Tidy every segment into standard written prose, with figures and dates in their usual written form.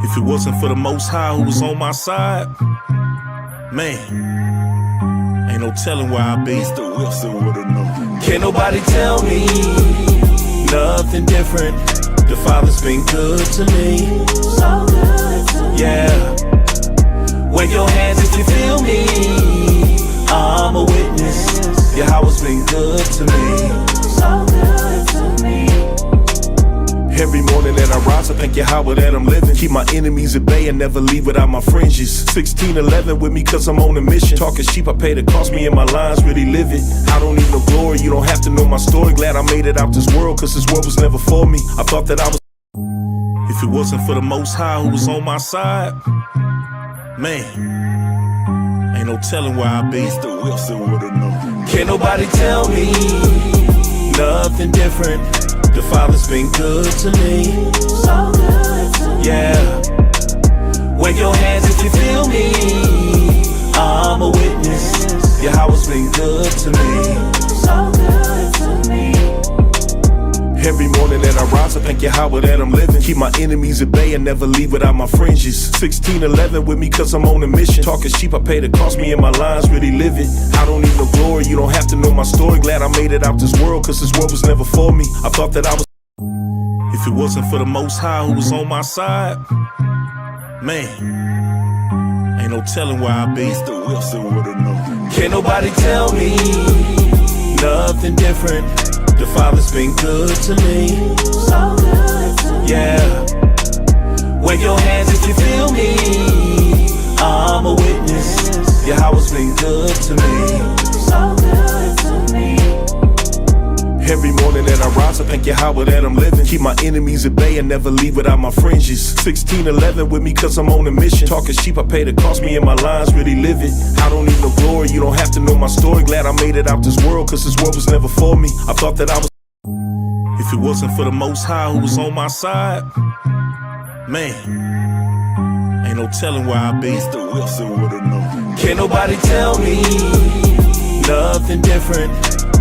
If it wasn't for the Most High who was on my side, man, ain't no telling where I'd be. Can't nobody tell me nothing different. The Father's been good to me. So good to me. Yeah. Wave your hands if you feel me. I'm a witness. Yahweh's been good to me. So good to me. Every morning that I rise, I thank Yahweh that I'm living. Keep my enemies at bay and never leave without my fringes. 1611 with me cause I'm on a mission. Talking sheep, I pay the cost, me and my lines really live it. I don't need no glory, you don't have to know my story. Glad I made it out this world cause this world was never for me. I thought that I was. If it wasn't for the Most High who was on my side, man, ain't no telling where I'd be. Can't nobody tell me nothing different. The Father's been good to me. So good to me. Yeah. Wave your hands if you feel me. I'm a witness. Yahweh's been good to me. So good to me. Every morning that I rise, I thank Yahweh that I'm living. Keep my enemies at bay and never leave without my fringes. 1611 with me cause I'm on a mission. Talking sheep, I pay the cost, me and my lines really live it. I don't need no glory, you don't have to know my story. Glad I made it out this world cause this world was never for me. I thought that I was. If it wasn't for the Most High who was on my side, man, ain't no telling where I'd be. Can't nobody tell me nothing different. The Father's been good to me. So good to me. Yeah. Wave your hands if you feel me. I'm a witness. Yahweh's been good to me. So good to me. Every morning that I rise, I thank Yahweh that I'm living. Keep my enemies at bay and never leave without my fringes. 1611 with me cause I'm on a mission. Talking sheep, I pay the cost, me and my lines really live it. I don't need no glory, you don't have to know my story. Glad I made it out this world cause this world was never for me. I thought that I was. If it wasn't for the Most High who was on my side, man, ain't no telling where I'd be. Can't nobody tell me nothing different.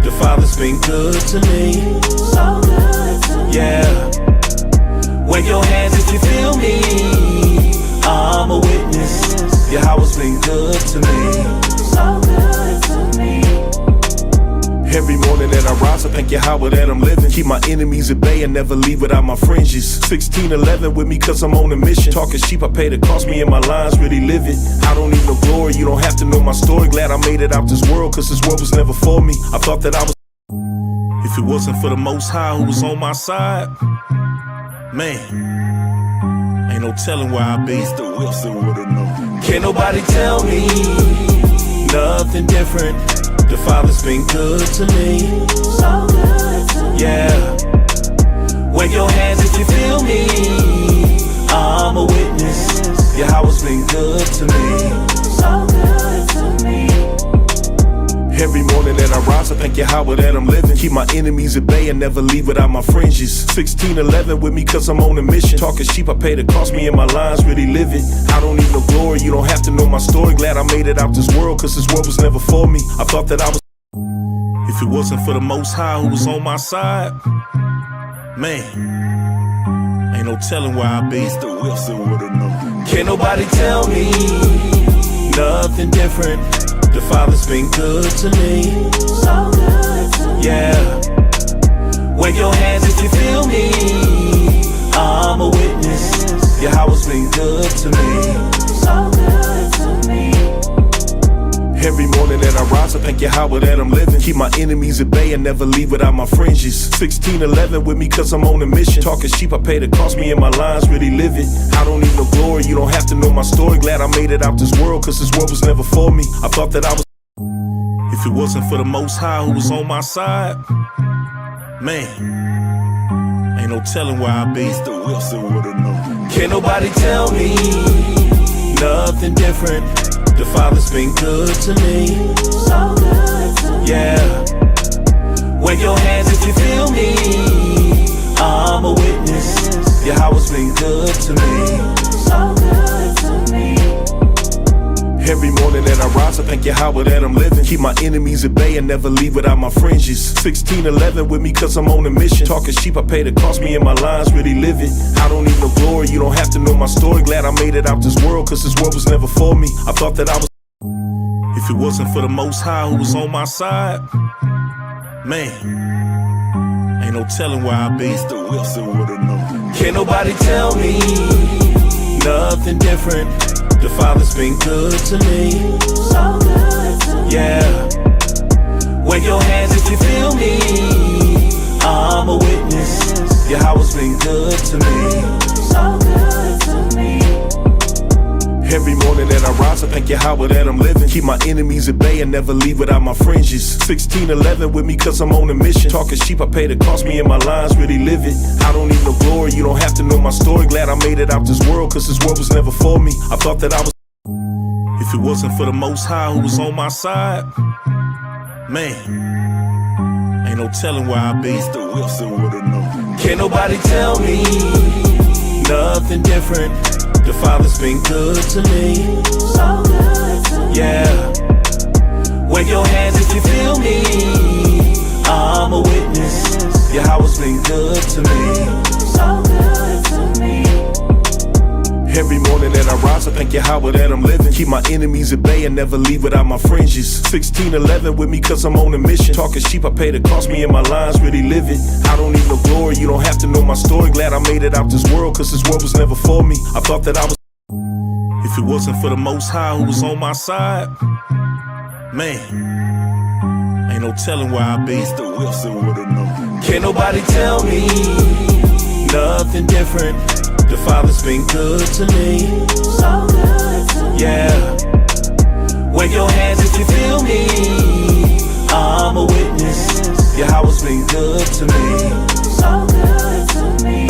The Father's been good to me. So good to me. Yeah. Wave your hands if you feel me. I'm a witness. Yahweh's been good to me. So good to me. Every morning that I rise, I thank Yahweh that I'm living. Keep my enemies at bay and never leave without my fringes. 1611 with me cause I'm on a mission. Talking sheep, I pay the cost, me and my lines really live it. I don't need no glory, you don't have to know my story. Glad I made it out this world cause this world was never for me. I thought that I was. If it wasn't for the Most High who was on my side, man, ain't no telling where I'd be. Can't nobody tell me nothing different. The Father's been good to me. So good to me. Yeah. Wave your hands if you feel me. I'm a witness. Yahweh's been good to me. So good to me. Every morning that I rise, I thank Yahweh that I'm living. Keep my enemies at bay and never leave without my fringes. 1611 with me cause I'm on a mission. Talking sheep, I pay the cost, me and my lines really live it. I don't need no glory, you don't have to know my story. Glad I made it out this world cause this world was never for me. I thought that I was. If it wasn't for the Most High who was on my side, man, ain't no telling where I'd be. Can't nobody tell me nothing different. The Father's been good to me. So good to me. Yeah. Wave your hands if you feel me. I'm a witness. Yahweh's been good to me. So good to me. Every morning that I rise, I thank Yahweh that I'm living. Keep my enemies at bay and never leave without my fringes. 1611 with me cause I'm on a mission. Talking sheep, I pay the cost, me and my lines really live it. I don't need no glory, you don't have to know my story. Glad I made it out this world cause this world was never for me. I thought that I was. If it wasn't for the Most High who was on my side, man, ain't no telling where I'd be. Can't nobody tell me nothing different. The Father's been good to me. So good to me. Yeah. Wave your hands if you feel me. I'm a witness. Yahweh's been good to me. So good to me. Every morning that I I rise, I thank Yahweh that I'm living. Keep my enemies at bay and never leave without my fringes. 1611 with me cause I'm on a mission. Talking sheep, I pay the cost, me and my lines really live it. I don't need no glory, you don't have to know my story. Glad I made it out this world cause this world was never for me. I thought that I was. If it wasn't for the Most High who was on my side, man, ain't no telling where I'd be. Mr. Wilson would've known. Can't nobody tell me nothing different. The Father's been good to me. So good to me. Yeah. Wave your hands if you feel me. I'm a witness. Yahweh's been good to me. So good to me. Every morning that I rise, I thank Yahweh that I'm living. Keep my enemies at bay and never leave without my fringes. 1611 with me cause I'm on a mission. Talking sheep, I pay the cost, me and my lines really live it. I don't need no glory, you don't have to know my story. Glad I made it out this world cause this world was never for me. I thought that I was. If it wasn't for the Most High who was on my side, man, ain't no telling where I'd be. Mr. Wilson would've known. Can't nobody tell me nothing different. The Father's been good to me. So good to me. Yeah. Wave your hands if you feel me. I'm a witness. Yahweh's been good to me. So good to me. Every morning that I rise, I thank Yahweh that I'm living. Keep my enemies at bay and never leave without my fringes. 1611 with me cause I'm on a mission. Talking sheep, I pay the cost, me and my lines really live it. I don't need no glory, you don't have to know my story. Glad I made it out this world cause this world was never for me. I thought that I was. If it wasn't for the Most High who was on my side, man, ain't no telling where I'd be. Mr. Wilson would've known. Can't nobody tell me nothing different. The Father's been good to me. So good to me. Yeah. Wave your hands if you feel me. I'm a witness. Yahweh's been good to me. So good to me.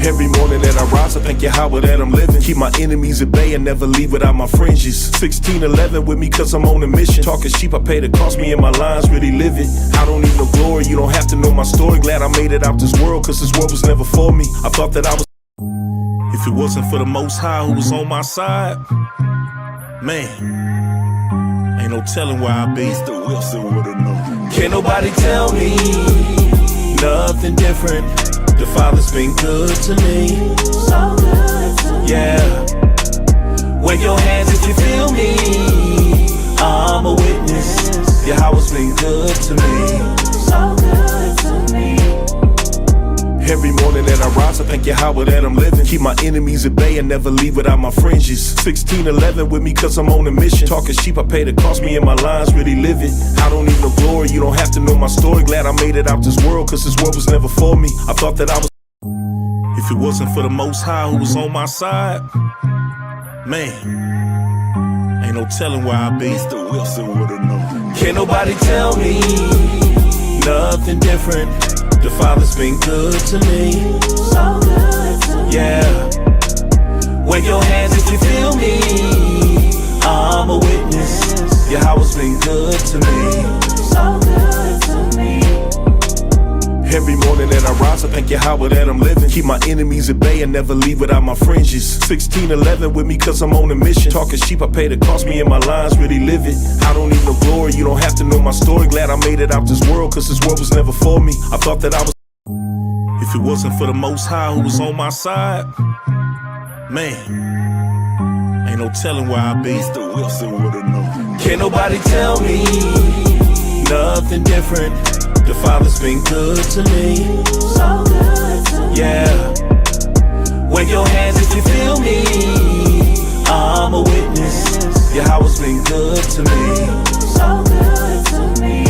Every morning that I rise, I thank Yahweh that I'm living. Keep my enemies at bay and never leave without my fringes. 1611 with me cause I'm on a mission. Talking sheep, I pay the cost, me and my lines really live it. I don't need no glory, you don't have to know my story. Glad I made it out this world cause this world was never for me. I thought that I was. If it wasn't for the Most High who was on my side, man, ain't no telling where I'd be. Mr. Wilson would've known. Can't nobody tell me nothing different. The Father's been good to me. So good to me. Yeah. Wave your hands if you feel me. I'm a witness. Yahweh's been good to me. So good to me. Every morning that I rise, I thank Yahweh that I'm living. Keep my enemies at bay and never leave without my fringes. 1611 with me cause I'm on a mission. Talking sheep, I pay the cost, me and my lines really live it. I don't need no glory, you don't have to know my story. Glad I made it out this world cause this world was never for me. I thought that I was. If it wasn't for the Most High who was on my side, man, ain't no telling where I'd be. Mr. Wilson would've known. Can't nobody tell me nothing different. The Father's been good to me. So good to me. Yeah. Wave your hands if you feel me. I'm a witness. Yahweh's been good to me. So good to me. Every morning that I rise, I thank Yahweh that I'm living. Keep my enemies at bay and never leave without my fringes. 1611 with me cause I'm on a mission. Talking sheep, I pay the cost, me and my lines really live it. I don't need no glory, you don't have to know my story. Glad I made it out this world cause this world was never for me. I thought that I was. If it wasn't for the Most High who was on my side, man, ain't no telling where I'd be. Mr. Wilson would've known. Can't nobody tell me nothing different. The Father's been good to me. So good to me. Yeah. Wave your hands if you feel me. I'm a witness. Yahweh's been good to me. So good to me.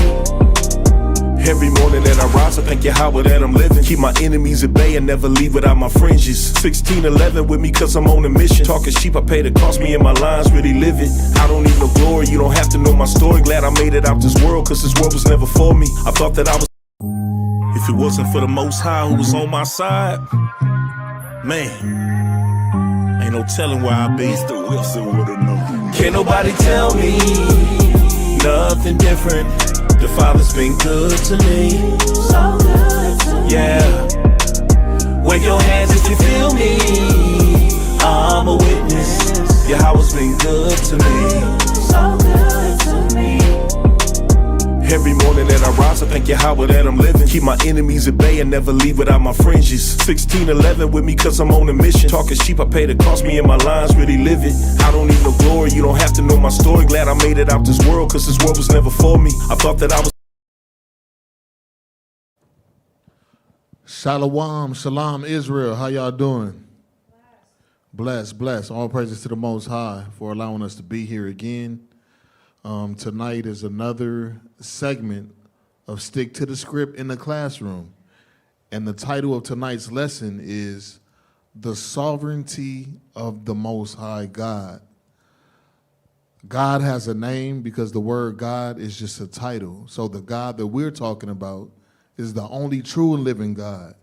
Every morning that I rise, I thank Yahweh that I'm living. Keep my enemies at bay and never leave without my fringes. 1611 with me cause I'm on a mission. Talking sheep, I pay the cost, me and my lines really live it. I don't need no glory, you don't have to know my story. Glad I made it out this world cause this world was never for me. I thought that I was. If it wasn't for the Most High who was on my side, man, ain't no telling where I'd be. Mr. Wilson would've known. Can't nobody tell me nothing different. The Father's been good to me. So good to me. Yeah. Wave your hands if you feel me. I'm a witness. Yahweh's been good to me. Thank you, Howard, that I'm living. Keep my enemies at bay and never leave without my fringes. 1611 with me cause I'm on a mission. Talking sheep, I pay the cost, me and my lines really live it. I don't need no glory, you don't have to know my story. Glad I made it out this world cause this world was never for me. I thought that I was. Shalom, shalom, Israel. How y'all doing? Blessed, blessed. All praises to the Most High for allowing us to be here again. Tonight is another segment of Stick to the Script in the Classroom. And the title of tonight's lesson is The Sovereignty of the Most High God. God has a name because the word God is just a title. So the God that we're talking about is the only true and living God.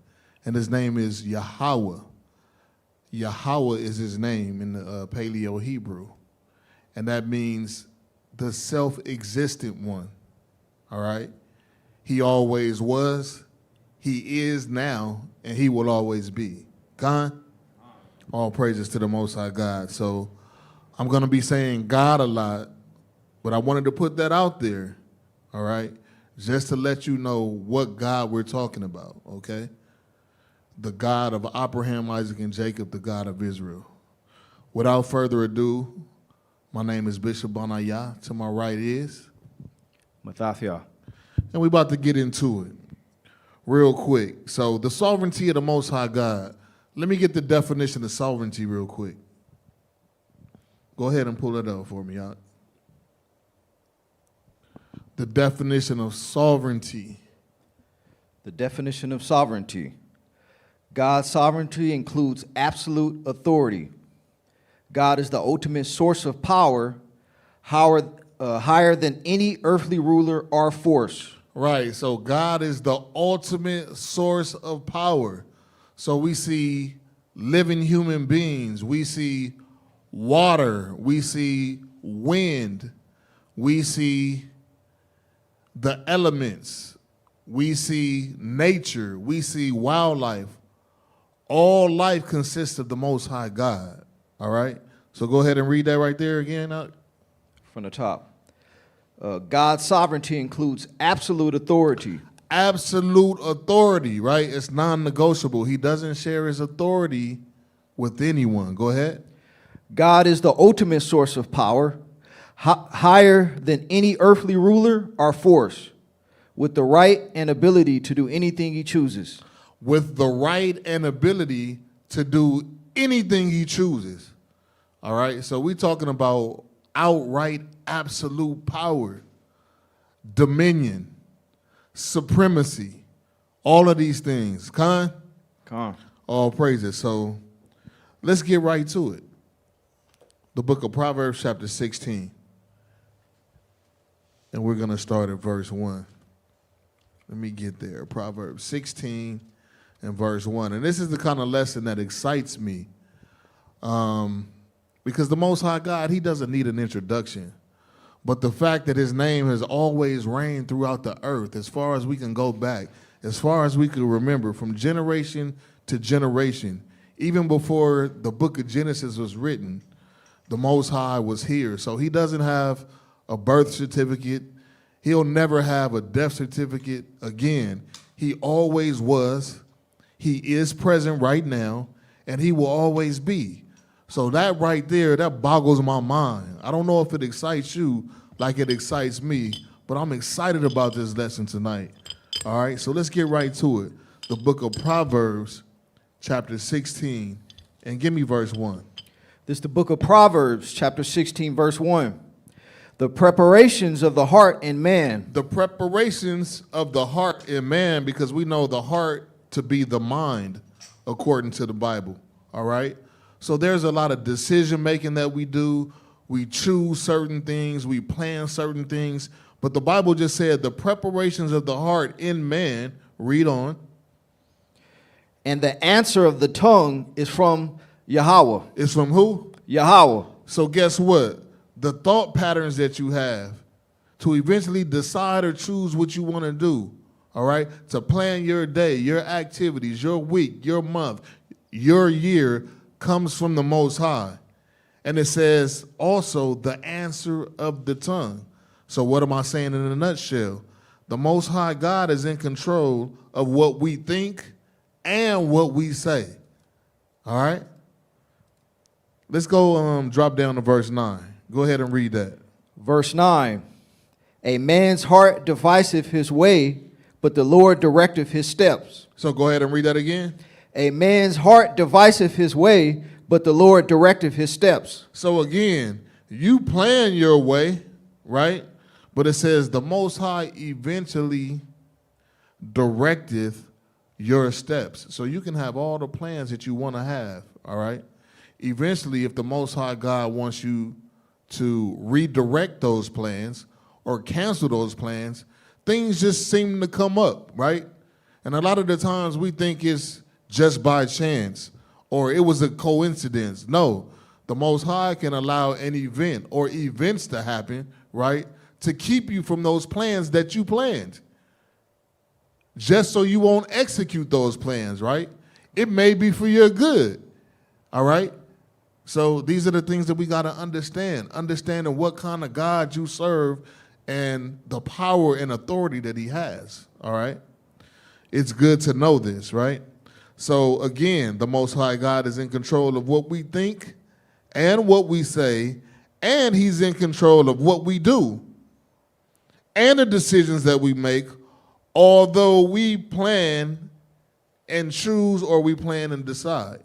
And his name is Yahweh. Yahweh is his name in the Paleo Hebrew. And that means the self-existent one. All right? He always was, he is now, and he will always be. God? All praises to the Most High God. So I'm going to be saying God a lot, but I wanted to put that out there, all right, just to let you know what God we're talking about, okay? The God of Abraham, Isaac, and Jacob, the God of Israel. Without further ado, my name is Bishop Banaya. To my right is Mathathia. And we're about to get into it real quick. So the sovereignty of the Most High God. Let me get the definition of sovereignty real quick. Go ahead and pull it up for me, y'all. The definition of sovereignty. The definition of sovereignty. God's sovereignty includes absolute authority. God is the ultimate source of power, higher than any earthly ruler or force. Right, so God is the ultimate source of power. So we see living human beings, we see water, we see wind, we see the elements, we see nature, we see wildlife. All life consists of the Most High God, all right? So go ahead and read that right there again. From the top. God's sovereignty includes absolute authority. Absolute authority, right? It's non-negotiable. He doesn't share his authority with anyone. Go ahead. God is the ultimate source of power, higher than any earthly ruler or force, with the right and ability to do anything he chooses. With the right and ability to do anything he chooses. All right, so we're talking about outright absolute power, dominion, supremacy, all of these things. Con? All praises. So let's get right to it. The book of Proverbs chapter 16. And we're going to start at verse 1. Let me get there. Proverbs 16 and verse 1. And this is the kind of lesson that excites me. Because the Most High God, he doesn't need an introduction. But the fact that his name has always reigned throughout the earth, as far as we can go back, as far as we can remember, from generation to generation, even before the book of Genesis was written, the Most High was here. So he doesn't have a birth certificate. He'll never have a death certificate again. He always was. He is present right now, and he will always be. So that right there, that boggles my mind. I don't know if it excites you like it excites me, but I'm excited about this lesson tonight. All right, so let's get right to it. The book of Proverbs, chapter 16, and give me verse 1. This is the book of Proverbs, chapter 16, verse 1. The preparations of the heart in man. The preparations of the heart in man, because we know the heart to be the mind, according to the Bible, all right? So there's a lot of decision making that we do. We choose certain things, we plan certain things, but the Bible just said the preparations of the heart in man, read on. And the answer of the tongue is from Yahweh. It's from who? Yahweh. So guess what? The thought patterns that you have to eventually decide or choose what you want to do, all right? To plan your day, your activities, your week, your month, your year comes from the Most High. And it says also the answer of the tongue. So what am I saying in a nutshell? The Most High God is in control of what we think and what we say. All right? Let's go drop down to verse 9. Go ahead and read that. Verse 9. A man's heart deviseth his way, but the Lord directeth his steps. So go ahead and read that again. A man's heart deviseth his way, but the Lord directeth his steps. So again, you plan your way, right? But it says the Most High eventually directeth your steps. So you can have all the plans that you want to have, all right? Eventually, if the Most High God wants you to redirect those plans or cancel those plans, things just seem to come up, right? And a lot of the times we think it's just by chance or it was a coincidence. No, the Most High can allow an event or events to happen, right, to keep you from those plans that you planned, just so you won't execute those plans, right? It may be for your good, all right? So these are the things that we got to understand, understanding what kind of God you serve and the power and authority that he has, all right? It's good to know this, right? So again, the Most High God is in control of what we think and what we say, and he's in control of what we do and the decisions that we make, although we plan and choose or we plan and decide.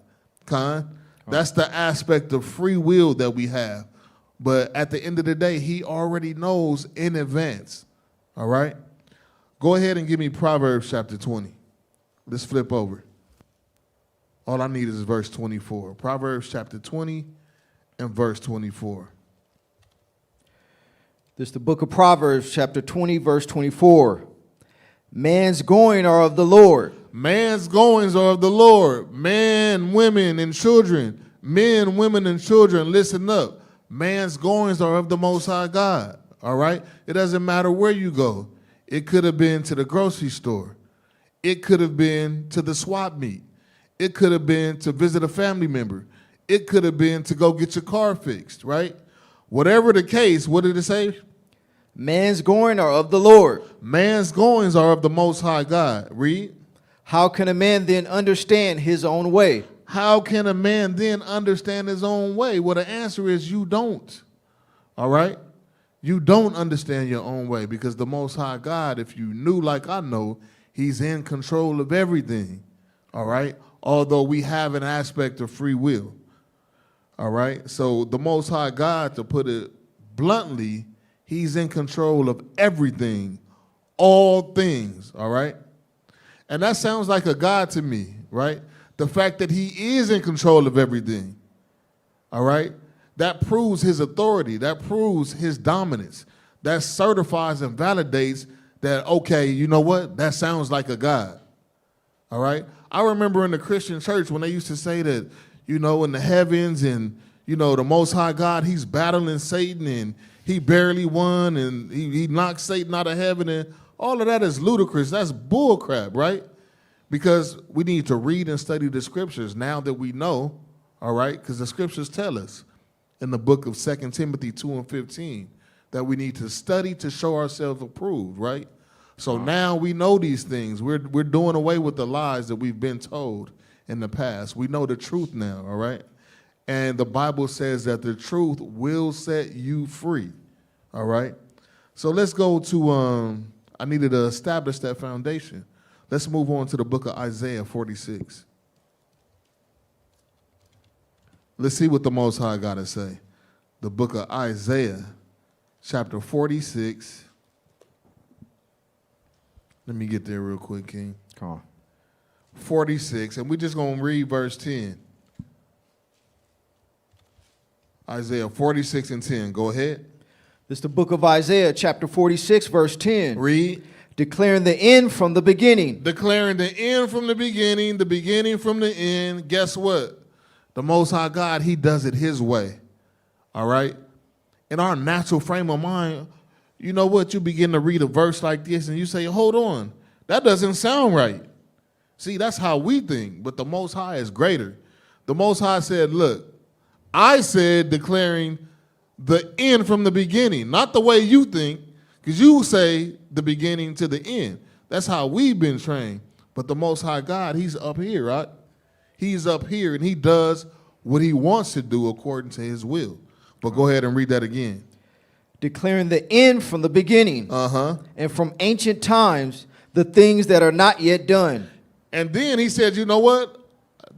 That's the aspect of free will that we have. But at the end of the day, he already knows in advance, all right? Go ahead and give me Proverbs chapter 20. Let's flip over. All I need is verse 24. Proverbs chapter 20 and verse 24. This is the book of Proverbs, chapter 20, verse 24. Man's going are of the Lord. Man's goings are of the Lord. Men, women, and children. Men, women, and children, listen up. Man's goings are of the Most High God, all right? It doesn't matter where you go. It could have been to the grocery store. It could have been to the swap meet. It could have been to visit a family member. It could have been to go get your car fixed, right? Whatever the case, what did it say? Man's going are of the Lord. Man's goings are of the Most High God. Read. How can a man then understand his own way? How can a man then understand his own way? Well, the answer is you don't. All right? You don't understand your own way because the Most High God, if you knew like I know, he's in control of everything. All right? Although we have an aspect of free will. All right? So the Most High God, to put it bluntly, he's in control of everything, all things, all right? And that sounds like a God to me, right? The fact that he is in control of everything, all right? That proves his authority. That proves his dominance. That certifies and validates that, okay, you know what? That sounds like a God, all right? I remember in the Christian church when they used to say that, you know, in the heavens and, you know, the Most High God, he's battling Satan and he barely won and he knocked Satan out of heaven and all of that is ludicrous. That's bull crap, right? Because we need to read and study the scriptures now that we know, all right? Because the scriptures tell us in the book of 2 Timothy 2 and 15 that we need to study to show ourselves approved, right? So now we know these things. We're doing away with the lies that we've been told in the past. We know the truth now, all right? And the Bible says that the truth will set you free, all right? So let's go to, I needed to establish that foundation. Let's move on to the book of Isaiah 46. Let's see what the Most High got to say. The book of Isaiah, chapter 46. Let me get there real quick, King. Come on. 46, and we're just going to read verse 10. Isaiah 46 and 10. Go ahead. This is the book of Isaiah, chapter 46, verse 10. Read. Declaring the end from the beginning. Declaring the end from the beginning from the end. Guess what? The Most High God, he does it his way. All right? In our natural frame of mind, you know what? You begin to read a verse like this and you say, hold on, that doesn't sound right. See, that's how we think, but the Most High is greater. The Most High said, look, I said declaring the end from the beginning, not the way you think, Because you say the beginning to the end. That's how we've been trained. But the Most High God, he's up here, right? He's up here, and he does what he wants to do according to his will. But go ahead and read that again. Declaring the end from the beginning, and from ancient times, the things that are not yet done. And then he said, you know what?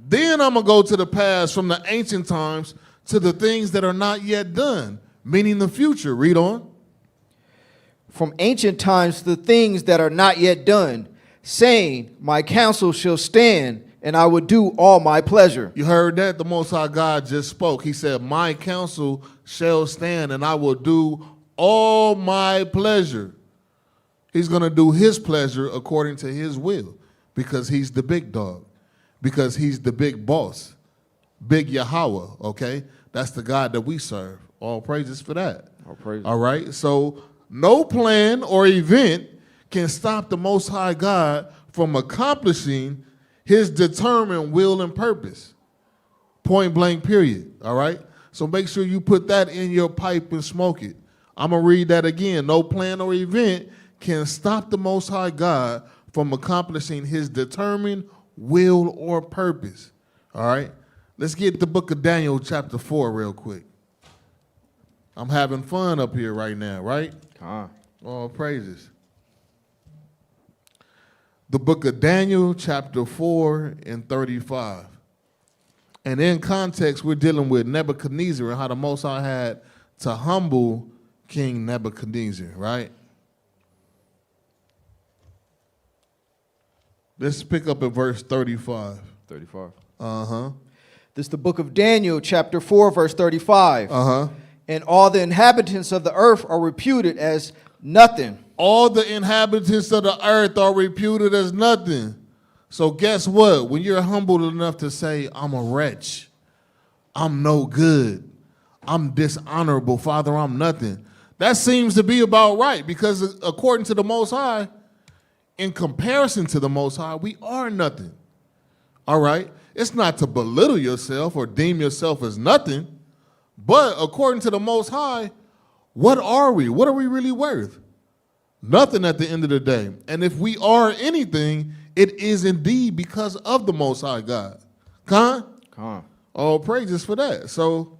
Then I'm going to go to the past from the ancient times to the things that are not yet done, meaning the future. Read on. From ancient times, the things that are not yet done, saying, my counsel shall stand, and I will do all my pleasure. You heard that? The Most High God just spoke. He said, my counsel shall stand, and I will do all my pleasure. He's going to do his pleasure according to his will, because he's the big dog, because he's the big boss, big Yahweh, okay? That's the God that we serve. All praises for that. All praises. All right? So no plan or event can stop the Most High God from accomplishing his determined will and purpose. Point blank, period. All right? So make sure you put that in your pipe and smoke it. I'm going to read that again. No plan or event can stop the Most High God from accomplishing his determined will or purpose. All right? Let's get the book of Daniel chapter 4 real quick. I'm having fun up here right now, right? All praises. The book of Daniel chapter 4 and 35. And in context, we're dealing with Nebuchadnezzar and how the Most High had to humble King Nebuchadnezzar, right? Let's pick up at verse 35. 35. Uh-huh. This is the book of Daniel, chapter 4, verse 35. Uh-huh. And all the inhabitants of the earth are reputed as nothing. All the inhabitants of the earth are reputed as nothing. So guess what? When you're humbled enough to say, I'm a wretch, I'm no good, I'm dishonorable, Father, I'm nothing, that seems to be about right, because according to the Most High, in comparison to the Most High, we are nothing. All right? It's not to belittle yourself or deem yourself as nothing, but according to the Most High, what are we? What are we really worth? Nothing at the end of the day. And if we are anything, it is indeed because of the Most High God. Con? All praises for that. So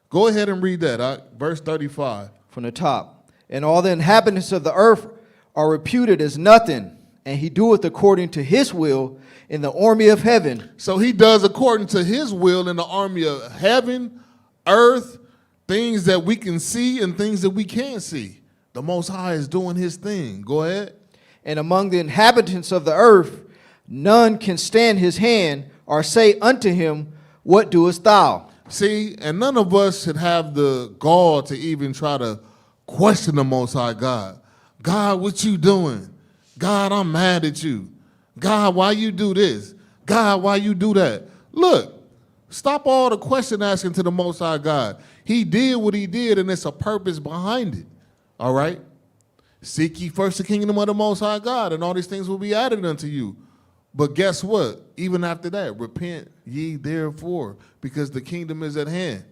go ahead and read that, verse 35. From the top. And all the inhabitants of the earth are reputed as nothing, and he doeth according to his will in the army of heaven. So he does according to his will in the army of heaven, earth, things that we can see and things that we can't see. The Most High is doing his thing. Go ahead. And among the inhabitants of the earth, none can stand his hand or say unto him, what doest thou? See, and none of us should have the gall to even try to question the Most High God. God, what you doing? God, I'm mad at you. God, why you do this? God, why you do that? Look, stop all the question asking to the Most High God. He did what he did, and it's a purpose behind it. All right? Seek ye first the kingdom of the Most High God, and all these things will be added unto you. But guess what? Even after that, repent ye therefore, because the kingdom is at hand.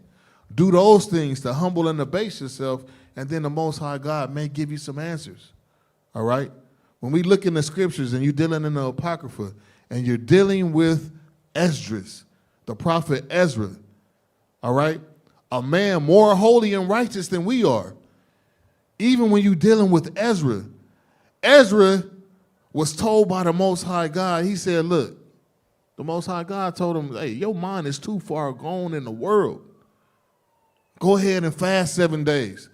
Do those things to humble and abase yourself, and then the Most High God may give you some answers. All right? When we look in the scriptures and you're dealing in the Apocrypha, and you're dealing with Esdras, the prophet Ezra, all right? A man more holy and righteous than we are. Even when you're dealing with Ezra, Ezra was told by the Most High God, he said, look, the Most High God told him, hey, your mind is too far gone in the world. Go ahead and fast 7 days,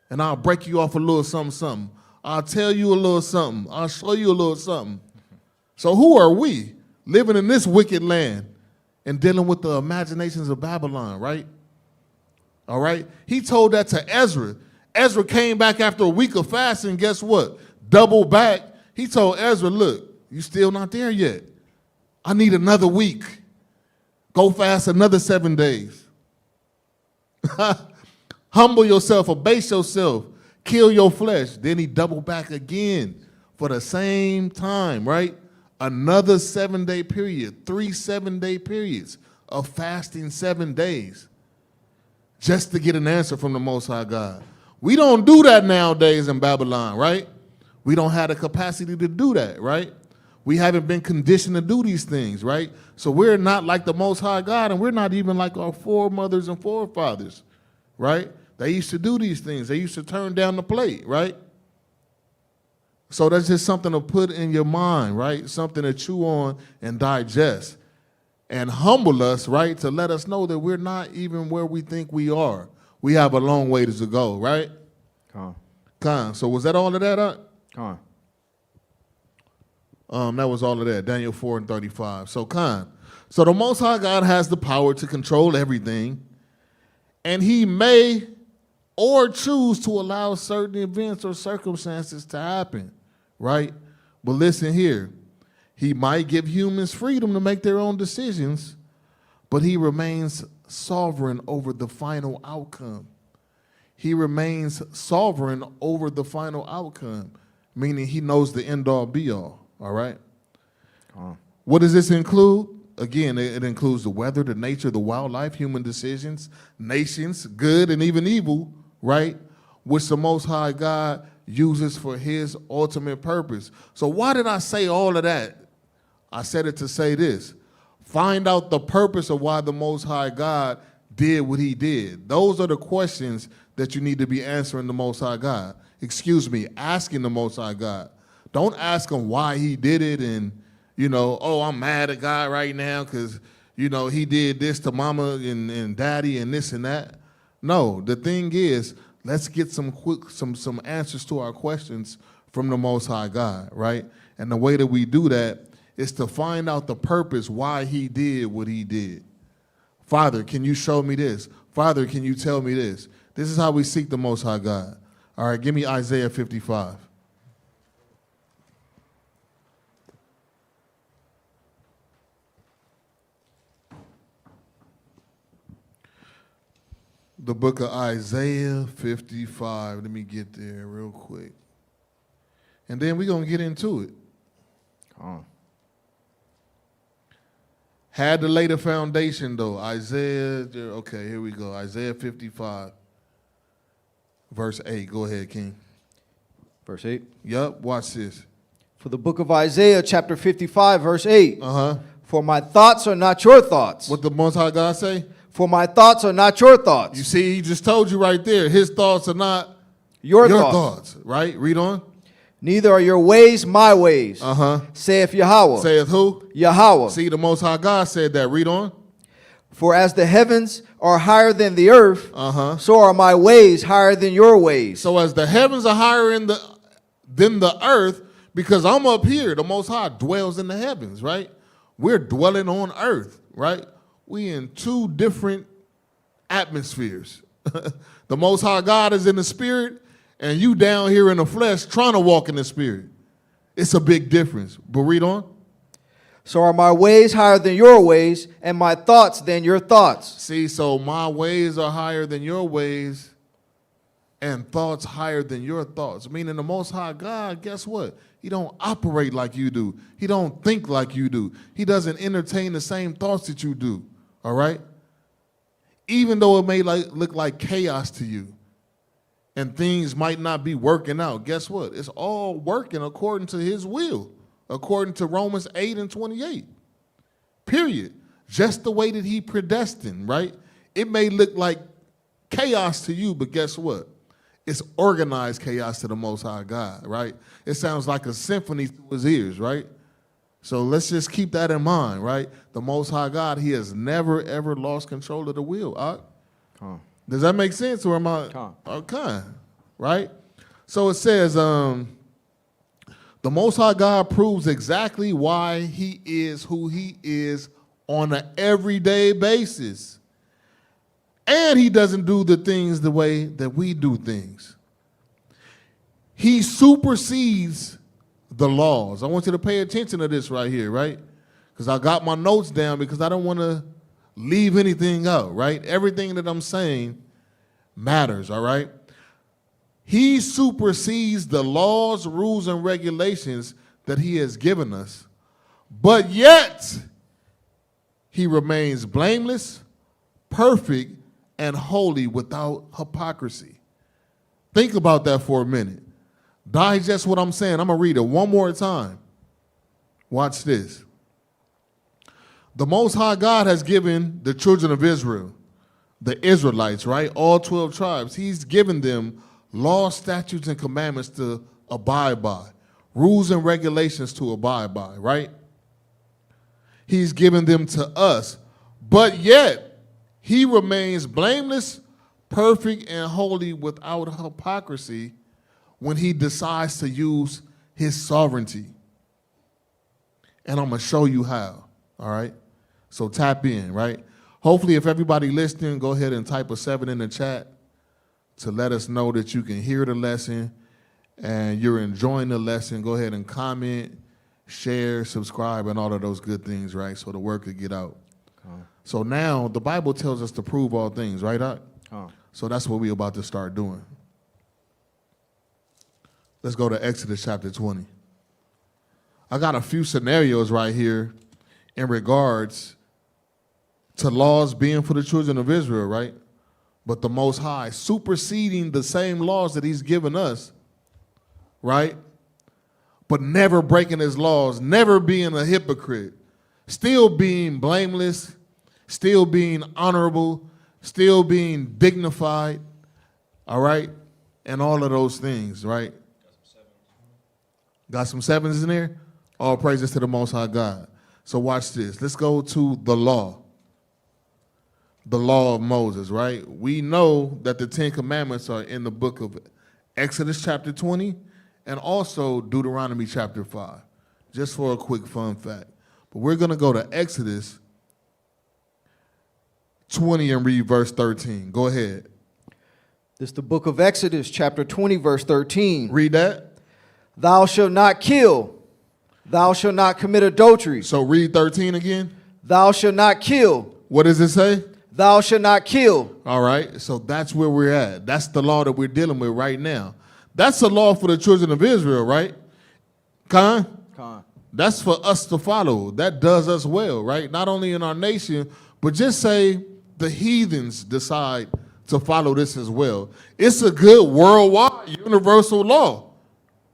and I'll break you off a little something. I'll tell you a little something. I'll show you a little something. So who are we living in this wicked land and dealing with the imaginations of Babylon, right? All right? He told that to Ezra. Ezra came back after a week of fasting. Guess what? Double back. He told Ezra, look, you still not there yet. I need another week. Go fast another 7 days. Humble yourself, abase yourself, kill your flesh. Then he doubled back again for the same time, right? Another 7-day period, 3 7-day periods of fasting 7 days just to get an answer from the Most High God. We don't do that nowadays in Babylon, right? We don't have the capacity to do that, right? We haven't been conditioned to do these things, right? So we're not like the Most High God, and we're not even like our foremothers and forefathers, right? They used to do these things. They used to turn down the plate, right? So that's just something to put in your mind, right? Something to chew on and digest and humble us, right? To let us know that we're not even where we think we are. We have a long way to go, right? Con. So was that all of that? Con. That was all of that. Daniel 4:35. So con. So the Most High God has the power to control everything, and he may or choose to allow certain events or circumstances to happen, right? But listen here. He might give humans freedom to make their own decisions, but he remains sovereign over the final outcome. He remains sovereign over the final outcome, meaning he knows the end-all, be-all, all right? What does this include? Again, it includes the weather, the nature, the wildlife, human decisions, nations, good and even evil, right? Which the Most High God uses for his ultimate purpose. So why did I say all of that? I said it to say this. Find out the purpose of why the Most High God did what he did. Those are the questions that you need to be answering the Most High God. Asking the Most High God. Don't ask him why he did it and, oh, I'm mad at God right now because, he did this to mama and daddy and this and that. No, the thing is, let's get some answers to our questions from the Most High God, right? And the way that we do that is to find out the purpose why he did what he did. Father, can you show me this? Father, can you tell me this? This is how we seek the Most High God. All right, give me Isaiah 55. The book of Isaiah 55. Let me get there real quick. And then we're going to get into it. Had to lay the foundation, though. Okay, here we go. Isaiah 55, verse 8. Go ahead, King. Verse 8. Yup, watch this. For the book of Isaiah, chapter 55, verse 8. Uh-huh. For my thoughts are not your thoughts. What the Most High God say? For my thoughts are not your thoughts. You see, he just told you right there. His thoughts are not your thoughts. Right? Read on. Neither are your ways my ways. Uh-huh. Saith Yahweh. Saith who? Yahweh. See, the Most High God said that. Read on. For as the heavens are higher than the earth, so are my ways higher than your ways. So as the heavens are higher than the earth, because I'm up here, the Most High dwells in the heavens, right? We're dwelling on earth, right? We in two different atmospheres. The Most High God is in the spirit, and you down here in the flesh trying to walk in the spirit. It's a big difference. But read on. So are my ways higher than your ways, and my thoughts than your thoughts. See, so my ways are higher than your ways, and thoughts higher than your thoughts. Meaning the Most High God, guess what? He don't operate like you do. He don't think like you do. He doesn't entertain the same thoughts that you do. All right? Even though it may look like chaos to you and things might not be working out, guess what? It's all working according to his will, according to Romans 8:28. Period. Just the way that he predestined, right? It may look like chaos to you, but guess what? It's organized chaos to the Most High God, right? It sounds like a symphony to his ears, right? So let's just keep that in mind, right? The Most High God, he has never, ever lost control of the wheel. Does that make sense? Or am I? Okay, right? So it says, the Most High God proves exactly why he is who he is on an everyday basis. And he doesn't do the things the way that we do things. He supersedes the laws. I want you to pay attention to this right here, right? Because I got my notes down because I don't want to leave anything out, right? Everything that I'm saying matters, all right? He supersedes the laws, rules, and regulations that he has given us, but yet he remains blameless, perfect, and holy without hypocrisy. Think about that for a minute. Digest what I'm saying. I'm going to read it one more time. Watch this. The Most High God has given the children of Israel, the Israelites, right? All 12 tribes. He's given them laws, statutes, and commandments to abide by. Rules and regulations to abide by, right? He's given them to us. But yet, he remains blameless, perfect, and holy without hypocrisy when he decides to use his sovereignty. And I'm going to show you how, all right? So tap in, right? Hopefully, if everybody listening, go ahead and type a 7 in the chat to let us know that you can hear the lesson and you're enjoying the lesson. Go ahead and comment, share, subscribe, and all of those good things, right? So the word could get out. So now the Bible tells us to prove all things, right, Doc? So that's what we're about to start doing. Let's go to Exodus chapter 20. I got a few scenarios right here in regards to laws being for the children of Israel, right? But the Most High superseding the same laws that he's given us, right? But never breaking his laws, never being a hypocrite, still being blameless, still being honorable, still being dignified, all right? And all of those things, right? Got some sevens in there? All praises to the Most High God. So watch this. Let's go to the law. The law of Moses, right? We know that the 10 Commandments are in the book of Exodus chapter 20 and also Deuteronomy chapter 5, just for a quick fun fact. But we're going to go to Exodus 20 and read verse 13. Go ahead. This is the book of Exodus, chapter 20, verse 13. Read that. Thou shalt not kill. Thou shalt not commit adultery. So read 13 again. Thou shalt not kill. What does it say? Thou shalt not kill. All right, so that's where we're at. That's the law that we're dealing with right now. That's the law for the children of Israel, right? Khan? That's for us to follow. That does us well, right? Not only in our nation, but just say the heathens decide to follow this as well. It's a good worldwide universal law.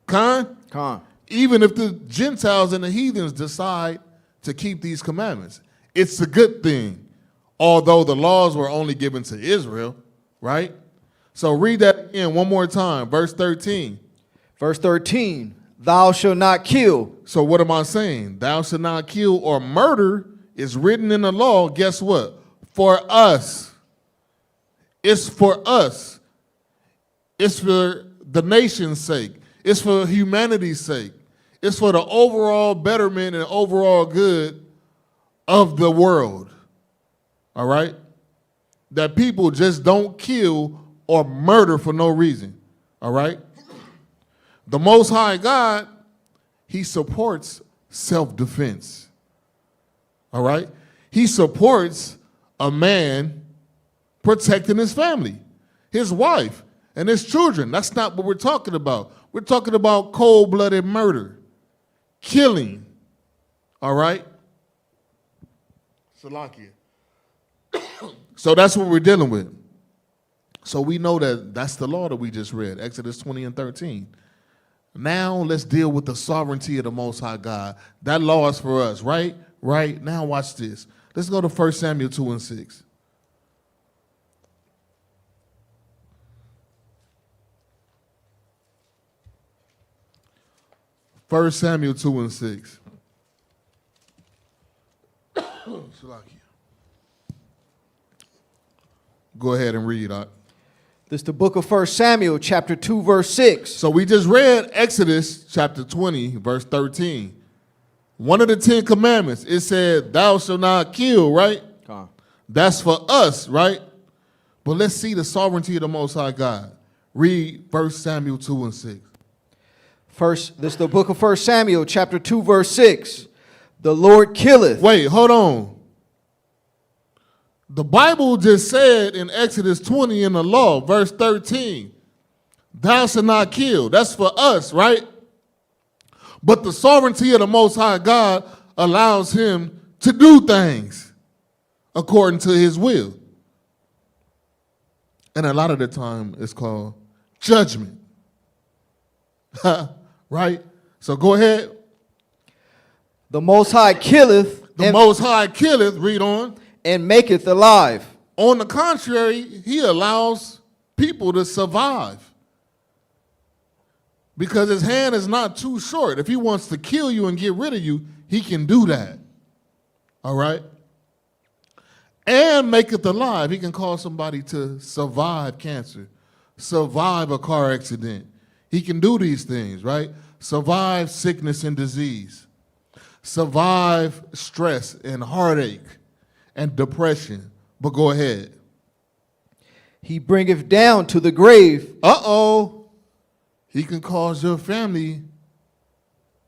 Khan? Even if the Gentiles and the heathens decide to keep these commandments, it's a good thing. Although the laws were only given to Israel, right? So read that again one more time, verse 13. Verse 13, thou shalt not kill. So what am I saying? Thou shalt not kill or murder is written in the law, guess what? For us. It's for us. It's for the nation's sake. It's for humanity's sake. It's for the overall betterment and overall good of the world. All right? That people just don't kill or murder for no reason. All right? The Most High God, he supports self-defense. All right? He supports a man protecting his family, his wife, and his children. That's not what we're talking about. We're talking about cold-blooded murder, killing. All right? Salakia. So that's what we're dealing with. So we know that that's the law that we just read, Exodus 20 and 13. Now let's deal with the sovereignty of the Most High God. That law is for us, right? Right. Now watch this. Let's go to 1 Samuel 2 and 6. 1 Samuel 2 and 6. Go ahead and read. This is the book of 1 Samuel, chapter 2, verse 6. So we just read Exodus chapter 20, verse 13. One of the 10 commandments, it said, thou shalt not kill, right? That's for us, right? But let's see the sovereignty of the Most High God. Read 1 Samuel 2 and 6. This is the book of 1 Samuel, chapter 2, verse 6. The Lord killeth. Wait, hold on. The Bible just said in Exodus 20 in the law, verse 13, thou shalt not kill. That's for us, right? But the sovereignty of the Most High God allows him to do things according to his will. And a lot of the time it's called judgment. Right? So go ahead. The Most High killeth The Most High killeth, read on. and maketh alive. On the contrary, he allows people to survive. Because his hand is not too short. If he wants to kill you and get rid of you, he can do that. All right? And maketh alive. He can cause somebody to survive cancer, survive a car accident. He can do these things, right? Survive sickness and disease. Survive stress and heartache and depression. But go ahead. He bringeth down to the grave. Uh-oh. He can cause your family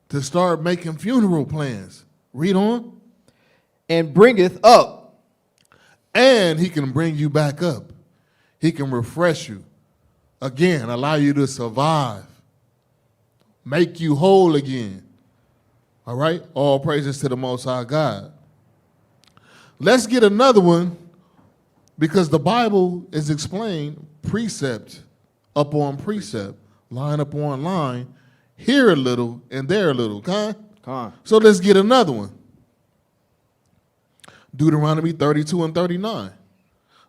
to start making funeral plans. Read on. And bringeth up. And he can bring you back up. He can refresh you. Again, allow you to survive. Make you whole again. All right? All praises to the Most High God. Let's get another one, because the Bible is explained precept upon precept, line upon line, here a little and there a little. Con. So let's get another one. Deuteronomy 32 and 39.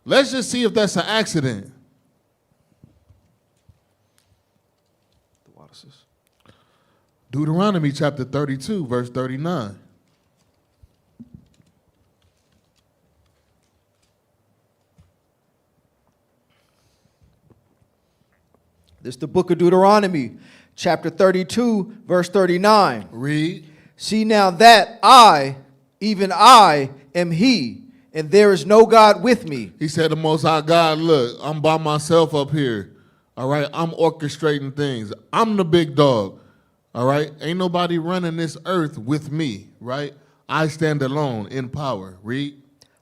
Let's just see if that's an accident. Deuteronomy chapter 32, verse 39. This is the book of Deuteronomy, chapter 32, verse 39. Read. See now that I, even I, am he, and there is no God with me. He said, the Most High God, look, I'm by myself up here. All right, I'm orchestrating things. I'm the big dog. All right, ain't nobody running this earth with me, right? I stand alone in power. Read.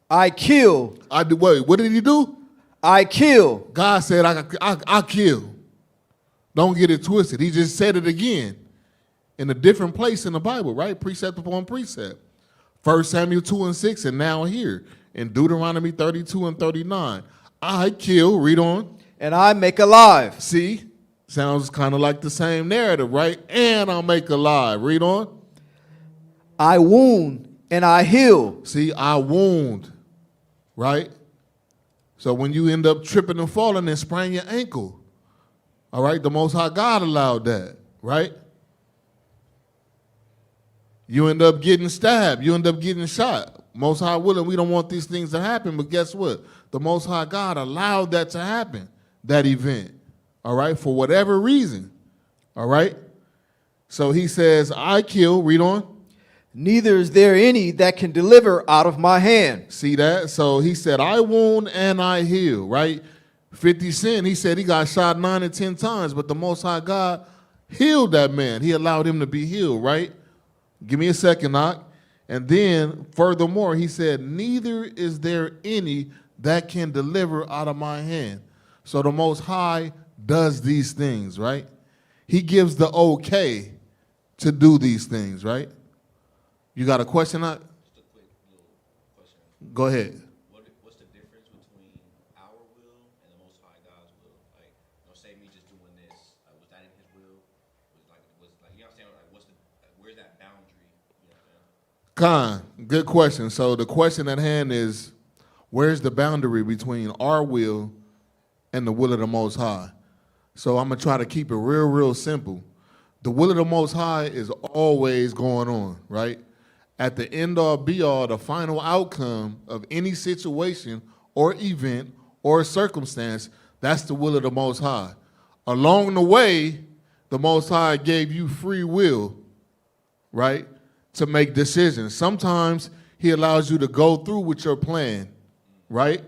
I kill. I do. Wait, what did he do? I kill. God said, I kill. Don't get it twisted. He just said it again in a different place in the Bible, right? Precept upon precept. 1 Samuel 2 and 6, and now here in Deuteronomy 32 and 39. I kill, read on. And I make alive. See, sounds kind of like the same narrative, right? And I'll make alive, read on. I wound and I heal. See, I wound, right? So when you end up tripping and falling and sprain your ankle, all right, the Most High God allowed that, right? You end up getting stabbed. You end up getting shot. Most High willing, we don't want these things to happen, but guess what? The Most High God allowed that to happen, that event, all right, for whatever reason, all right? So he says, I kill, read on. Neither is there any that can deliver out of my hand. See that? So he said, I wound and I heal, right? 50 Cent, he said he got shot 9 or 10 times, but the Most High God healed that man. He allowed him to be healed, right? Give me a second, Knock. And then, furthermore, he said, neither is there any that can deliver out of my hand. So the Most High does these things, right? He gives the okay to do these things, right? You got a question, Knock? Just a quick little question. Go ahead. What's the difference between our will and the Most High God's will? Like, say me just doing this. Was that in His will? You know what I'm saying? Like, where's that boundary? You know what I'm saying? Khan, good question. So the question at hand is, where's the boundary between our will and the will of the Most High? So I'm going to try to keep it real simple. The will of the Most High is always going on, right? At the end all be all, the final outcome of any situation or event or circumstance, that's the will of the Most High. Along the way, the Most High gave you free will, right, to make decisions. Sometimes He allows you to go through with your plan, right?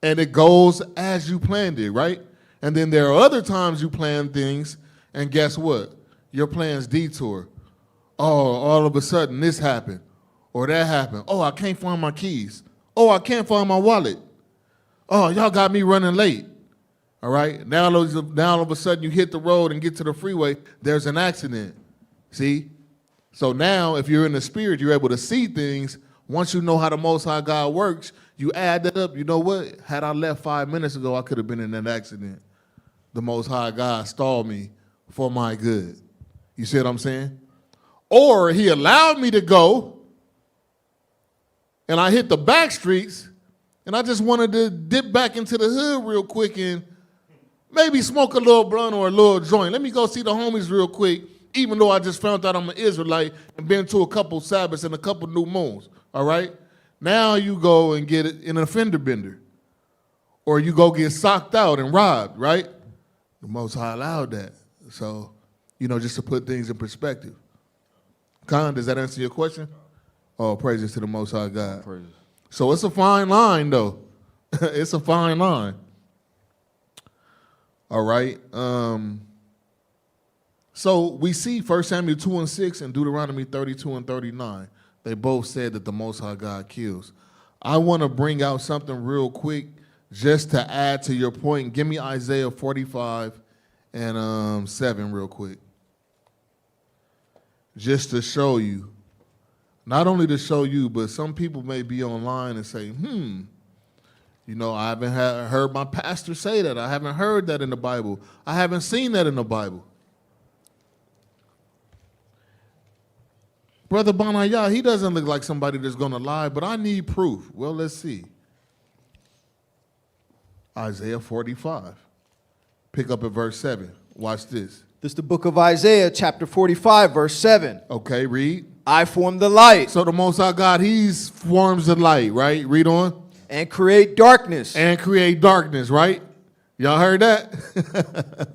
And it goes as you planned it, right? And then there are other times you plan things, and guess what? Your plans detour. Oh, all of a sudden this happened or that happened. Oh, I can't find my keys. Oh, I can't find my wallet. Oh, y'all got me running late. All right, now all of a sudden you hit the road and get to the freeway, there's an accident. See? So now if you're in the spirit, you're able to see things. Once you know how the Most High God works, you add that up. You know what? Had I left 5 minutes ago, I could have been in that accident. the Most High God stalled me for my good. You see what I'm saying? Or he allowed me to go, and I hit the back streets, and I just wanted to dip back into the hood real quick and maybe smoke a little blunt or a little joint. Let me go see the homies real quick, even though I just found out I'm an Israelite and been to a couple Sabbaths and a couple new moons, all right? Now you go and get an offender bender. Or you go get socked out and robbed, right? The Most High allowed that. So, just to put things in perspective. Khan, does that answer your question? Oh, praises to the Most High God. Praises. So it's a fine line, though. It's a fine line. All right. So we see 1 Samuel 2:6 and Deuteronomy 32:39. They both said that the Most High God kills. I want to bring out something real quick just to add to your point. Give me Isaiah 45:7 real quick. Just to show you. Not only to show you, but some people may be online and say, I haven't heard my pastor say that. I haven't heard that in the Bible. I haven't seen that in the Bible. Brother Banaya, he doesn't look like somebody that's going to lie, but I need proof. Well, let's see. Isaiah 45. Pick up at verse 7. Watch this. This is the book of Isaiah, chapter 45, verse 7. Okay, read. I form the light. So the Most High God, he forms the light, right? Read on. And create darkness. And create darkness, right? Y'all heard that?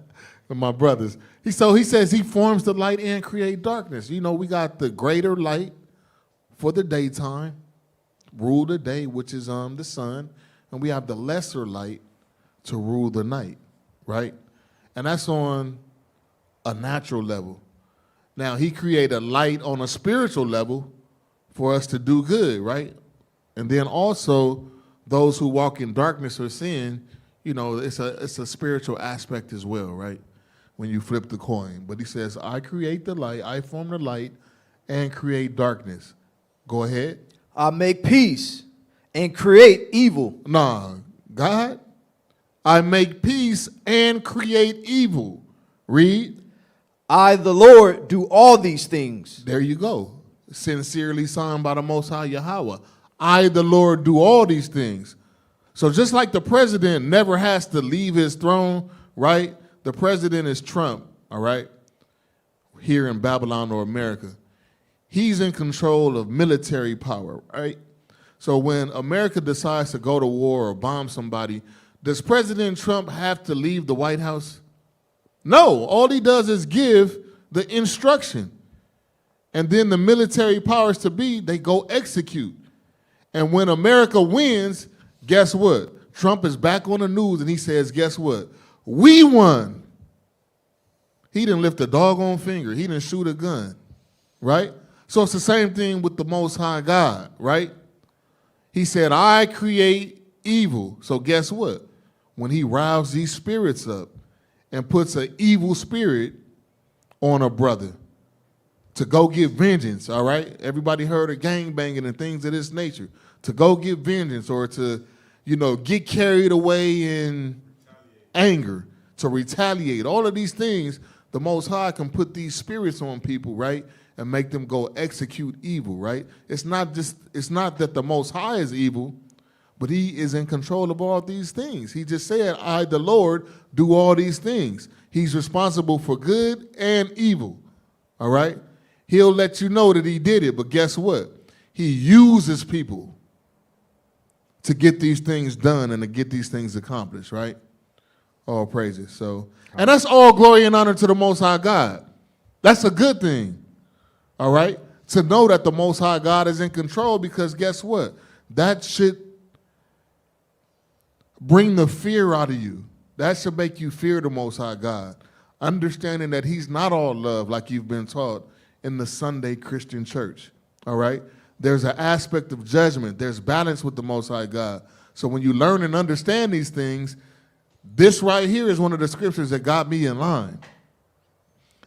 My brothers. He says he forms the light and create darkness. We got the greater light for the daytime, rule the day, which is the sun. And we have the lesser light to rule the night, right? And that's on a natural level. Now, he created light on a spiritual level for us to do good, right? And then also, those who walk in darkness or sin, it's a spiritual aspect as well, right? When you flip the coin. But he says, I create the light, I form the light, and create darkness. Go ahead. I make peace and create evil. Nah, God, I make peace and create evil. Read. I, the Lord, do all these things. There you go. Sincerely signed by the Most High Yahweh. I, the Lord, do all these things. So just like the president never has to leave his throne, right? The president is Trump, all right? Here in Babylon or America. He's in control of military power, right? So when America decides to go to war or bomb somebody, does President Trump have to leave the White House? No, all he does is give the instruction. And then the military powers to be, they go execute. And when America wins, guess what? Trump is back on the news and he says, guess what? We won. He didn't lift a doggone finger. He didn't shoot a gun, right? So it's the same thing with the Most High God, right? He said, I create evil. So guess what? When he riles these spirits up and puts an evil spirit on a brother to go get vengeance, all right? Everybody heard of gangbanging and things of this nature. To go get vengeance or to, get carried away in anger, to retaliate. All of these things, the Most High can put these spirits on people, right? And make them go execute evil, right? It's not that the Most High is evil, but he is in control of all these things. He just said, I, the Lord, do all these things. He's responsible for good and evil, all right? He'll let you know that he did it, but guess what? He uses people to get these things done and to get these things accomplished, right? All praises. So, and that's all glory and honor to the Most High God. That's a good thing, all right? To know that the Most High God is in control, because guess what? That should bring the fear out of you. That should make you fear the Most High God. Understanding that he's not all love like you've been taught in the Sunday Christian church, all right? There's an aspect of judgment. There's balance with the Most High God. So when you learn and understand these things, this right here is one of the scriptures that got me in line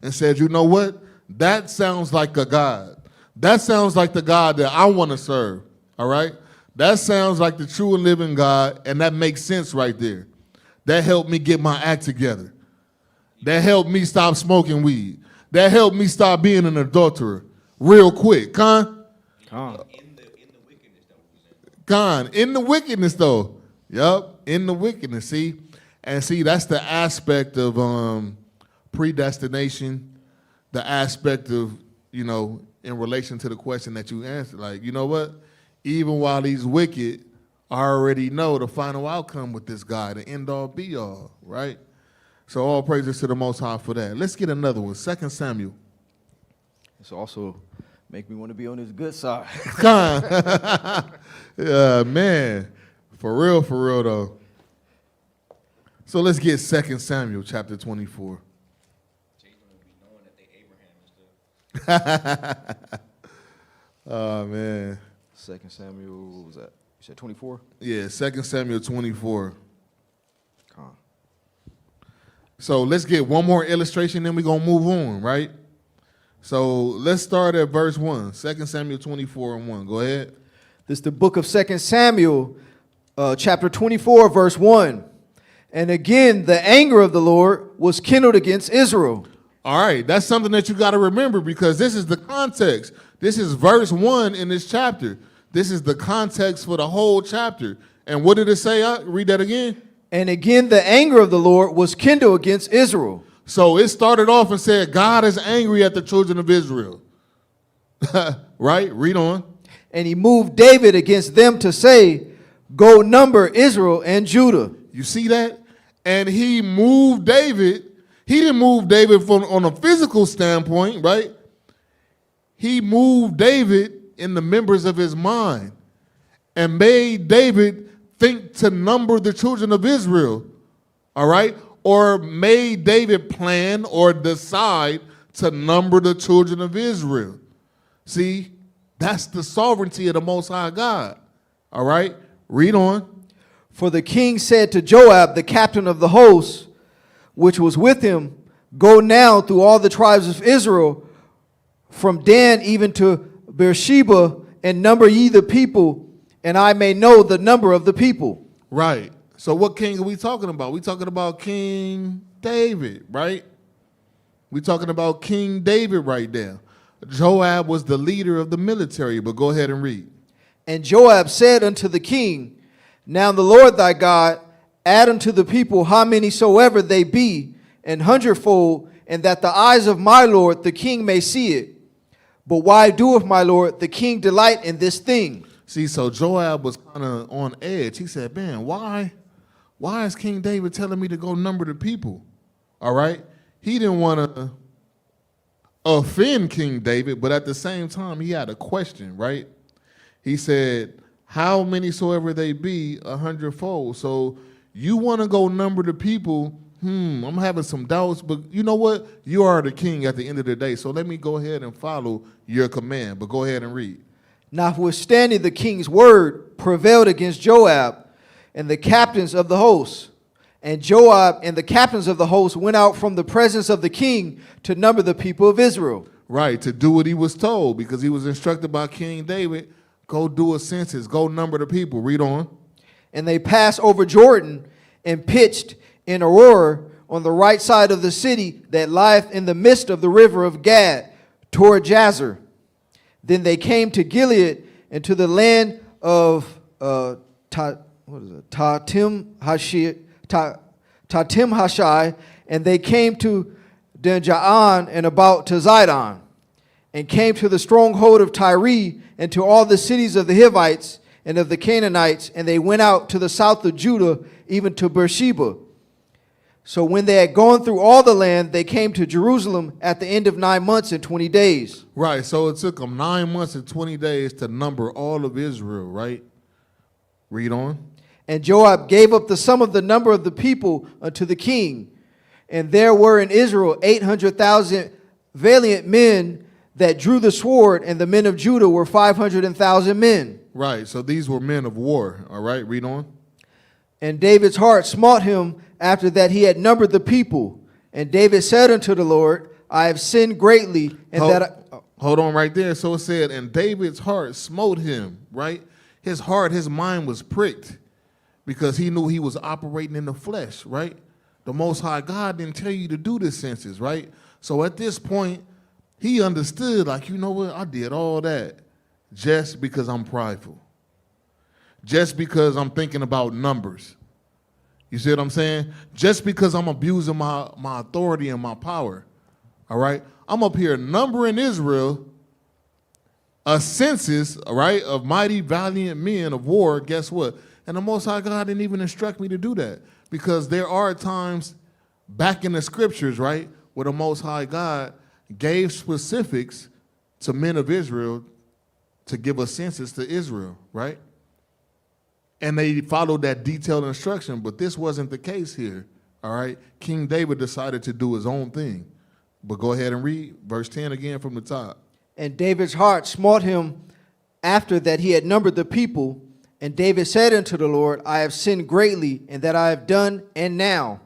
and said, you know what? That sounds like a God. That sounds like the God that I want to serve, all right? That sounds like the true and living God, and that makes sense right there. That helped me get my act together, That helped me stop smoking weed. That helped me stop being an adulterer real quick. Con. In the wickedness that was in. Con, in the wickedness though. Yup, in the wickedness. See? And see, that's the aspect of predestination, the aspect of, you know, in relation to the question that you answered. Like, you know what? Even while he's wicked, I already know the final outcome with this guy, the end all be all, right? So all praises to the Most High for that. Let's get another one, 2 Samuel. This also make me want to be on his good side. Con. Yeah, man. For real though. So let's get 2 Samuel chapter 24. Jay's gonna be knowing that they Abraham and stuff. Oh, man. 2 Samuel, what was that? You said 24? Yeah, 2 Samuel 24. Con. So let's get one more illustration, then we're going to move on, right? So let's start at verse 1. 2 Samuel 24 and 1. Go ahead. This is the book of 2 Samuel, chapter 24, verse 1. And again, the anger of the Lord was kindled against Israel. All right, that's something that you got to remember because this is the context. This is verse 1 in this chapter. This is the context for the whole chapter. And what did it say? Read that again. And again, the anger of the Lord was kindled against Israel. So it started off and said, God is angry at the children of Israel. Right? Read on. And he moved David against them to say, go number Israel and Judah. You see that? And he moved David. He didn't move David from on a physical standpoint, right? He moved David in the members of his mind and made David think to number the children of Israel, all right? Or made David plan or decide to number the children of Israel. See, that's the sovereignty of the Most High God, all right? Read on. For the king said to Joab, the captain of the host, which was with him, go now through all the tribes of Israel, from Dan even to Beersheba, and number ye the people, and I may know the number of the people. Right. So what king are we talking about? We talking about King David, right? We talking about King David right there. Joab was the leader of the military, but go ahead and read. And Joab said unto the king, now the Lord thy God add unto the people how many soever they be, an hundredfold, and that the eyes of my Lord the king may see it. But why doeth my Lord the king delight in this thing? See, so Joab was kind of on edge. He said, man, why is King David telling me to go number the people? All right? He didn't want to offend King David, but at the same time, he had a question, right? He said, how many soever they be, 100-fold. So you want to go number the people, I'm having some doubts, but you know what? You are the king at the end of the day, so let me go ahead and follow your command, but go ahead and read. Notwithstanding the king's word prevailed against Joab and the captains of the host. And Joab and the captains of the host went out from the presence of the king to number the people of Israel. Right, to do what he was told, because he was instructed by King David, go do a census, go number the people. Read on. And they passed over Jordan and pitched in Aurora on the right side of the city that lieth in the midst of the river of Gad toward Jazer. Then they came to Gilead and to the land of Tatim Hashai, and they came to Denjaan and about to Zidon, and came to the stronghold of Tyre and to all the cities of the Hivites and of the Canaanites, and they went out to the south of Judah, even to Beersheba. So when they had gone through all the land, they came to Jerusalem at the end of 9 months and 20 days. Right, so it took them 9 months and 20 days to number all of Israel, right? Read on. And Joab gave up the sum of the number of the people unto the king. And there were in Israel 800,000 valiant men that drew the sword, and the men of Judah were 500,000 men. Right, so these were men of war, all right? Read on. And David's heart smote him after that he had numbered the people. And David said unto the Lord, I have sinned greatly, and Hold on right there. So it said, and David's heart smote him, right? His heart, his mind was pricked because he knew he was operating in the flesh, right? The Most High God didn't tell you to do this census, right? So at this point, he understood, like, you know what, I did all that just because I'm prideful. Just because I'm thinking about numbers. You see what I'm saying? Just because I'm abusing my authority and my power. All right? I'm up here numbering Israel, a census, all right, of mighty, valiant men of war. Guess what? And the Most High God didn't even instruct me to do that, because there are times back in the scriptures, right, where the Most High God gave specifics to men of Israel to give a census to Israel, right? And they followed that detailed instruction, but this wasn't the case here, all right? King David decided to do his own thing. But go ahead and read verse 10 again from the top. And David's heart smote him after that he had numbered the people. And David said unto the Lord, I have sinned greatly in that I have done, and now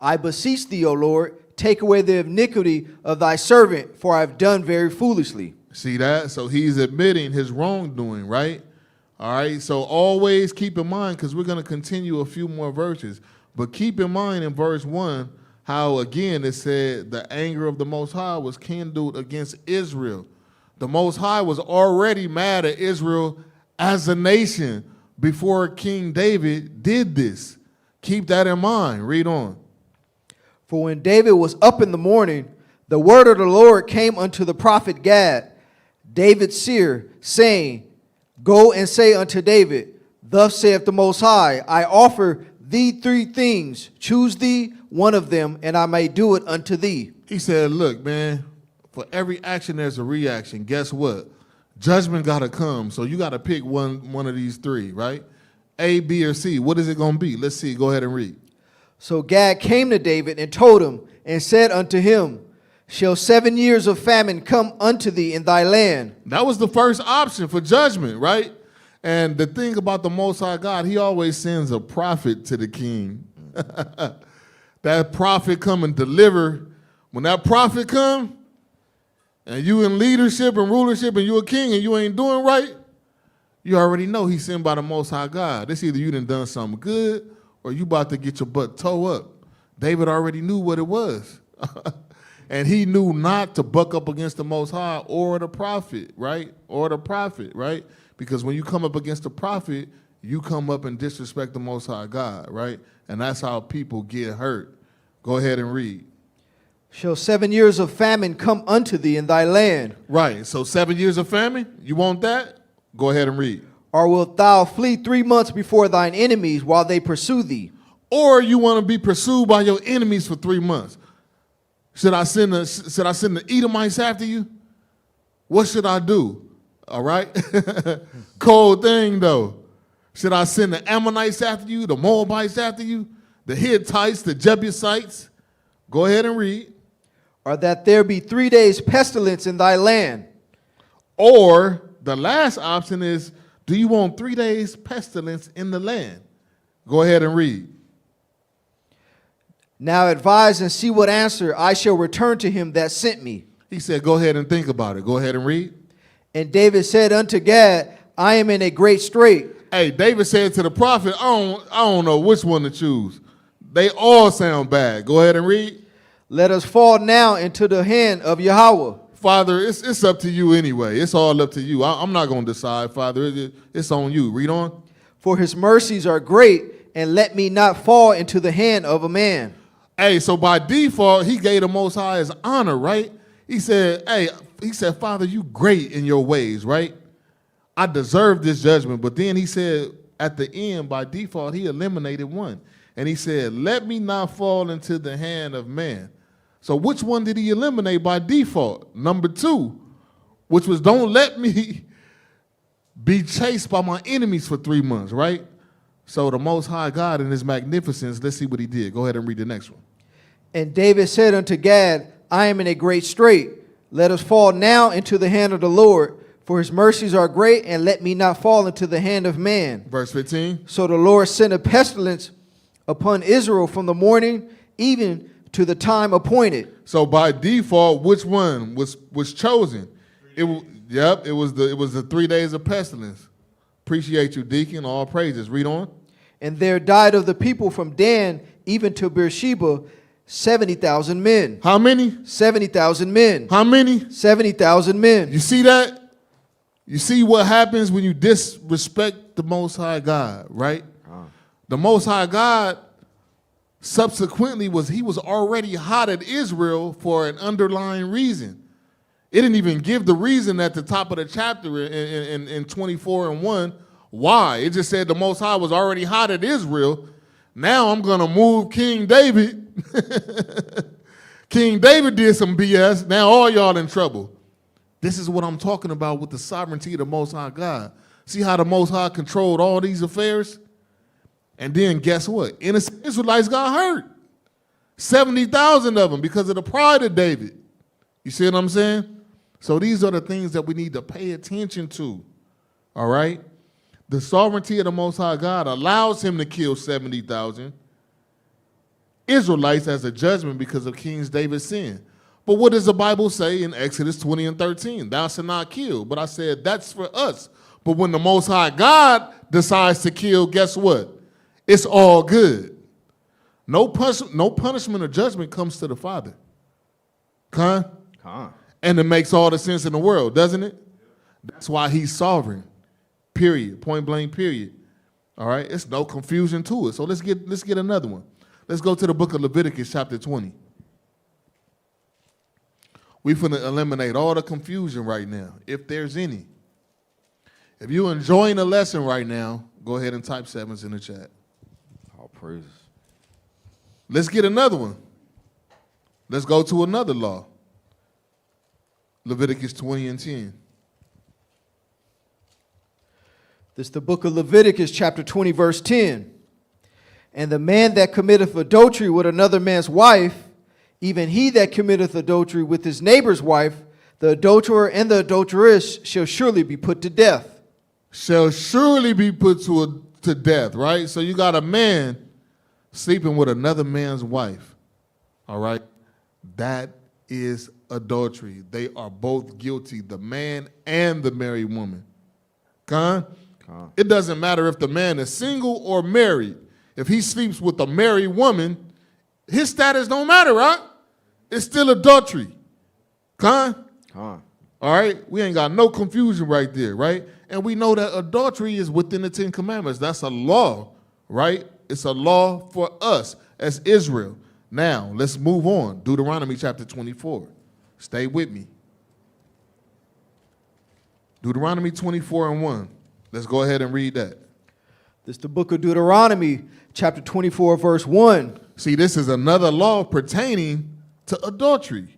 I beseech thee, O Lord, take away the iniquity of thy servant, for I have done very foolishly. See that? So he's admitting his wrongdoing, right? All right, so always keep in mind, because we're going to continue a few more verses, but keep in mind in verse 1 how, again, it said the anger of the Most High was kindled against Israel. The Most High was already mad at Israel as a nation before King David did this. Keep that in mind. Read on. For when David was up in the morning, the word of the Lord came unto the prophet Gad, David's seer, saying, Go and say unto David, Thus saith the Most High, I offer thee 3 things. Choose thee one of them, and I may do it unto thee. He said, look, man, for every action there's a reaction. Guess what? Judgment got to come. So you got to pick one of these 3, right? A, B, or C. What is it going to be? Let's see. Go ahead and read. So Gad came to David and told him, and said unto him, Shall 7 years of famine come unto thee in thy land? That was the first option for judgment, right? And the thing about the Most High God, he always sends a prophet to the king. That prophet come and deliver. When that prophet come, and you in leadership and rulership, and you a king, and you ain't doing right, you already know he's sent by the Most High God. It's either you done something good, or you about to get your butt towed up. David already knew what it was. And he knew not to buck up against the Most High or the prophet, right? Or the prophet, right? Because when you come up against the prophet, you come up and disrespect the Most High God, right? And that's how people get hurt. Go ahead and read. Shall 7 years of famine come unto thee in thy land? Right, so 7 years of famine, you want that? Go ahead and read. Or wilt thou flee 3 months before thine enemies while they pursue thee? Or you want to be pursued by your enemies for 3 months. Should I send the Edomites after you? What should I do? All right? Cold thing, though. Should I send the Ammonites after you, the Moabites after you, the Hittites, the Jebusites? Go ahead and read. Or that there be 3 days pestilence in thy land? Or the last option is, do you want 3 days pestilence in the land? Go ahead and read. Now advise and see what answer I shall return to him that sent me. He said, go ahead and think about it. Go ahead and read. And David said unto Gad, I am in a great strait. Hey, David said to the prophet, I don't know which one to choose. They all sound bad. Go ahead and read. Let us fall now into the hand of Yahweh. Father, it's up to you anyway. It's all up to you. I'm not going to decide, Father. It's on you. Read on. For his mercies are great, and let me not fall into the hand of a man. Hey, so by default, he gave the Most High his honor, right? He said, Father, you great in your ways, right? I deserve this judgment. But then he said, at the end, by default, he eliminated one. And he said, let me not fall into the hand of man. So which one did he eliminate by default? Number 2, which was don't let me be chased by my enemies for 3 months, right? So the Most High God in his magnificence, let's see what he did. Go ahead and read the next one. And David said unto Gad, I am in a great strait. Let us fall now into the hand of the Lord, for his mercies are great, and let me not fall into the hand of man. Verse 15. So the Lord sent a pestilence upon Israel from the morning even to the time appointed. So by default, which one was chosen? It was the 3 days of pestilence. Appreciate you, deacon. All praises. Read on. And there died of the people from Dan even to Beersheba 70,000 men. How many? 70,000 men. How many? 70,000 men. You see that? You see what happens when you disrespect the Most High God, right? The Most High God subsequently was already hot at Israel for an underlying reason. It didn't even give the reason at the top of the chapter in 24:1 why. It just said the Most High was already hot at Israel. Now I'm going to move King David. King David did some BS. Now all y'all in trouble. This is what I'm talking about with the sovereignty of the Most High God. See how the Most High controlled all these affairs? And then guess what? Innocent Israelites got hurt. 70,000 of them because of the pride of David. You see what I'm saying? So these are the things that we need to pay attention to. All right? The sovereignty of the Most High God allows him to kill 70,000 Israelites as a judgment because of King David's sin. But what does the Bible say in Exodus 20:13? Thou shalt not kill. But I said, that's for us. But when the Most High God decides to kill, guess what? It's all good. No punishment or judgment comes to the Father. And it makes all the sense in the world, doesn't it? That's why he's sovereign. Period. Point blank, period. All right? It's no confusion to it. So let's get another one. Let's go to the book of Leviticus, chapter 20. We're going to eliminate all the confusion right now, if there's any. If you're enjoying the lesson right now, go ahead and type 7s in the chat. All praises. Let's get another one. Let's go to another law. Leviticus 20:10. This is the book of Leviticus, chapter 20, verse 10. And the man that committeth adultery with another man's wife, even he that committeth adultery with his neighbor's wife, the adulterer and the adulteress shall surely be put to death. Shall surely be put to death, right? So you got a man sleeping with another man's wife, all right? That is adultery. They are both guilty, the man and the married woman. It doesn't matter if the man is single or married. If he sleeps with a married woman, his status don't matter, right? It's still adultery. All right? We ain't got no confusion right there, right? And we know that adultery is within the 10 Commandments. That's a law, right? It's a law for us as Israel. Now, let's move on. Deuteronomy chapter 24. Stay with me. Deuteronomy 24:1. Let's go ahead and read that. This is the book of Deuteronomy, chapter 24, verse 1. See, this is another law pertaining to adultery.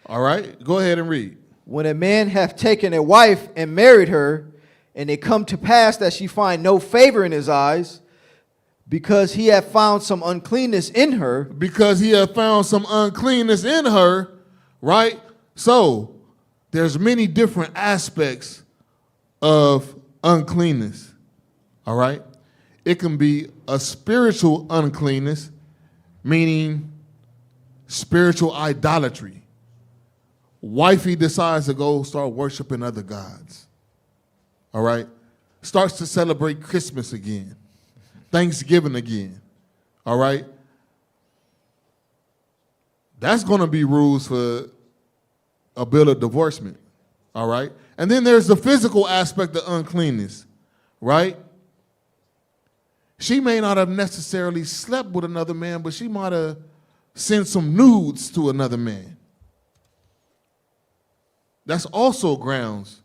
All right, go ahead and read. When a man hath taken a wife and married her, and it come to pass that she find no favor in his eyes, because he hath found some uncleanness in her. Because he hath found some uncleanness in her, right? So, there's many different aspects of uncleanness, all right? It can be a spiritual uncleanness, meaning spiritual idolatry. Wifey decides to go start worshiping other gods, all right? Starts to celebrate Christmas again, Thanksgiving again, all right? That's going to be rules for a bill of divorcement, all right? And then there's the physical aspect of uncleanness, right? She may not have necessarily slept with another man, but she might have sent some nudes to another man. That's also grounds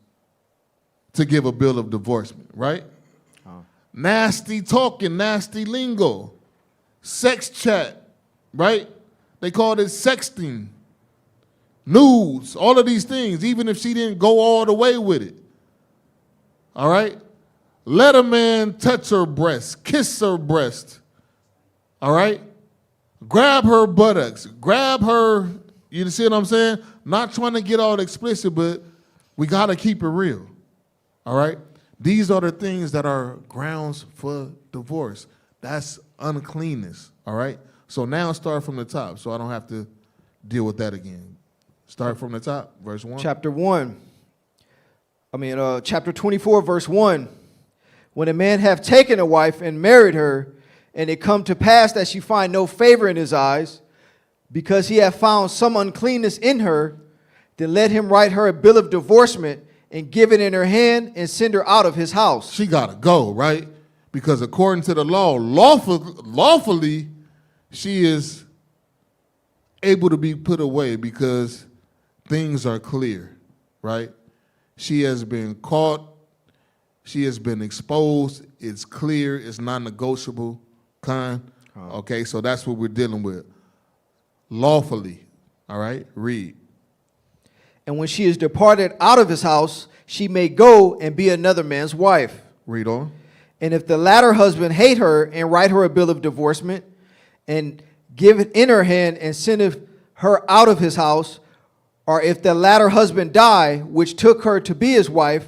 to give a bill of divorcement, right? Nasty talking, nasty lingo, sex chat, right? They called it sexting, nudes, all of these things, even if she didn't go all the way with it. All right? Let a man touch her breast, kiss her breast. All right? Grab her buttocks, grab her, you see what I'm saying? Not trying to get all explicit, but we got to keep it real. All right? These are the things that are grounds for divorce. That's uncleanness. All right? So now start from the top so I don't have to deal with that again. Start from the top, verse 1. Chapter 24, verse 1. When a man have taken a wife and married her, and it come to pass that she find no favor in his eyes, because he hath found some uncleanness in her, then let him write her a bill of divorcement and give it in her hand and send her out of his house. She got to go, right? Because according to the law, lawfully, she is able to be put away because things are clear, right? She has been caught. She has been exposed. It's clear. It's non-negotiable kind. Okay, so that's what we're dealing with. Lawfully, all right? Read. And when she is departed out of his house, she may go and be another man's wife. Read on. And if the latter husband hate her and write her a bill of divorcement and give it in her hand and sendeth her out of his house, or if the latter husband die, which took her to be his wife,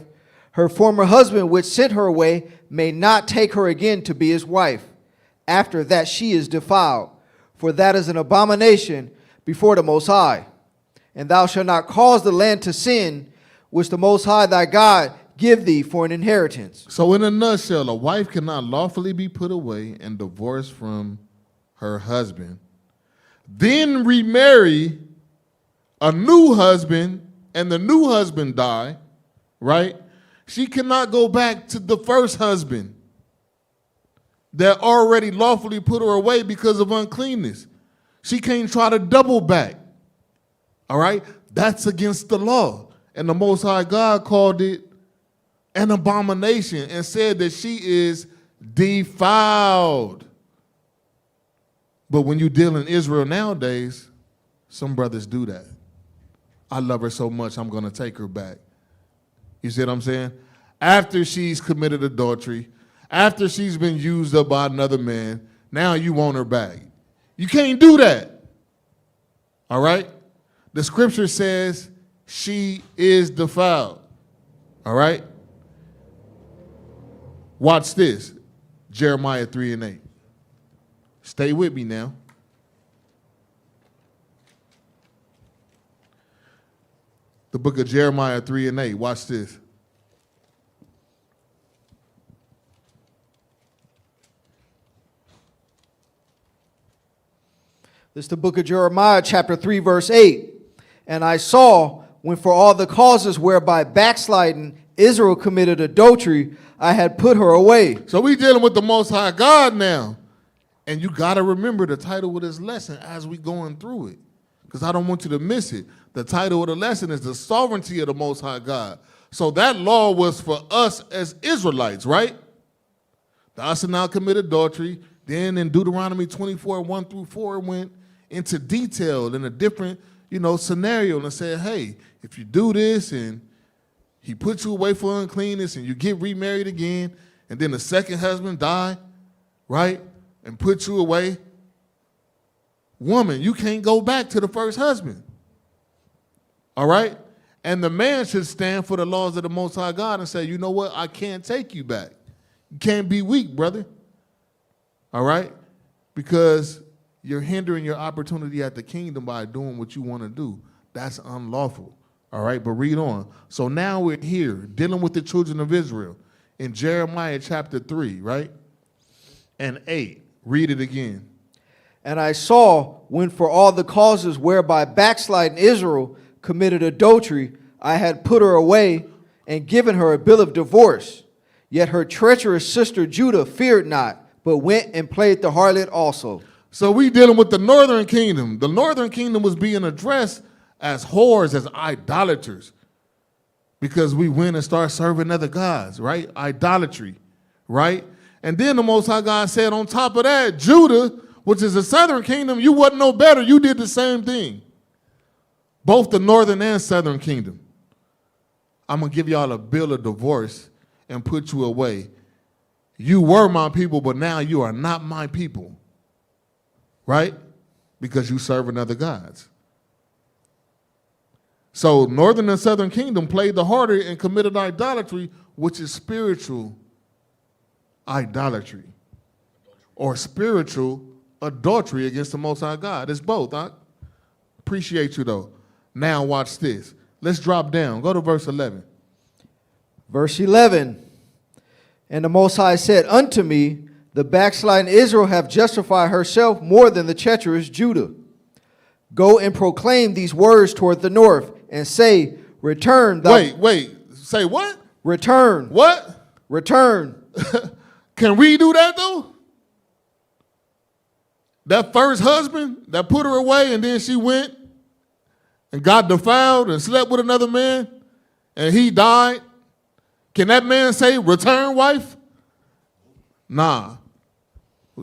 her former husband which sent her away may not take her again to be his wife. After that she is defiled, for that is an abomination before the Most High. And thou shalt not cause the land to sin, which the Most High thy God give thee for an inheritance. So in a nutshell, a wife cannot lawfully be put away and divorced from her husband, then remarry a new husband, and the new husband die, right? She cannot go back to the first husband that already lawfully put her away because of uncleanness. She can't try to double back, all right? That's against the law. And the Most High God called it an abomination and said that she is defiled. But when you deal in Israel nowadays, some brothers do that. I love her so much, I'm going to take her back. You see what I'm saying? After she's committed adultery, after she's been used up by another man, now you want her back. You can't do that. All right? The scripture says she is defiled. All right? Watch this. Jeremiah 3:8. Stay with me now. The book of Jeremiah 3:8. Watch this. This is the book of Jeremiah, chapter 3, verse 8. And I saw, when for all the causes whereby backsliding Israel committed adultery, I had put her away. So we dealing with the Most High God now. And you got to remember the title of this lesson as we going through it, because I don't want you to miss it. The title of the lesson is the sovereignty of the Most High God. So that law was for us as Israelites, right? Thou shalt not commit adultery. Then in Deuteronomy 24, 1 through 4, it went into detail in a different, scenario and said, hey, if you do this and he puts you away for uncleanness and you get remarried again, and then the second husband die, right, and put you away, woman, you can't go back to the first husband. All right? And the man should stand for the laws of the Most High God and say, you know what, I can't take you back. You can't be weak, brother. All right? Because you're hindering your opportunity at the kingdom by doing what you want to do. That's unlawful. All right? But read on. So now we're here dealing with the children of Israel in Jeremiah chapter 3, right? And 8. Read it again. And I saw, when for all the causes whereby backsliding Israel committed adultery, I had put her away and given her a bill of divorce. Yet her treacherous sister Judah feared not, but went and played the harlot also. So we dealing with the northern kingdom. The northern kingdom was being addressed as whores, as idolaters, because we went and started serving other gods, right? Idolatry, right? And then the Most High God said on top of that, Judah, which is the southern kingdom, you wasn't no better. You did the same thing. Both the northern and southern kingdom. I'm going to give y'all a bill of divorce and put you away. You were my people, but now you are not my people. Right? Because you serving other gods. So northern and southern kingdom played the harlot and committed idolatry, which is spiritual idolatry or spiritual adultery against the Most High God. It's both. I appreciate you, though. Now watch this. Let's drop down. Go to verse 11. Verse 11. And the Most High said unto me, the backsliding Israel have justified herself more than the treacherous Judah. Go and proclaim these words toward the north, and say, Return, thou... Wait. Say what? Return. What? Return. Can we do that, though? That first husband that put her away and then she went and got defiled and slept with another man and he died. Can that man say, return, wife? Nah.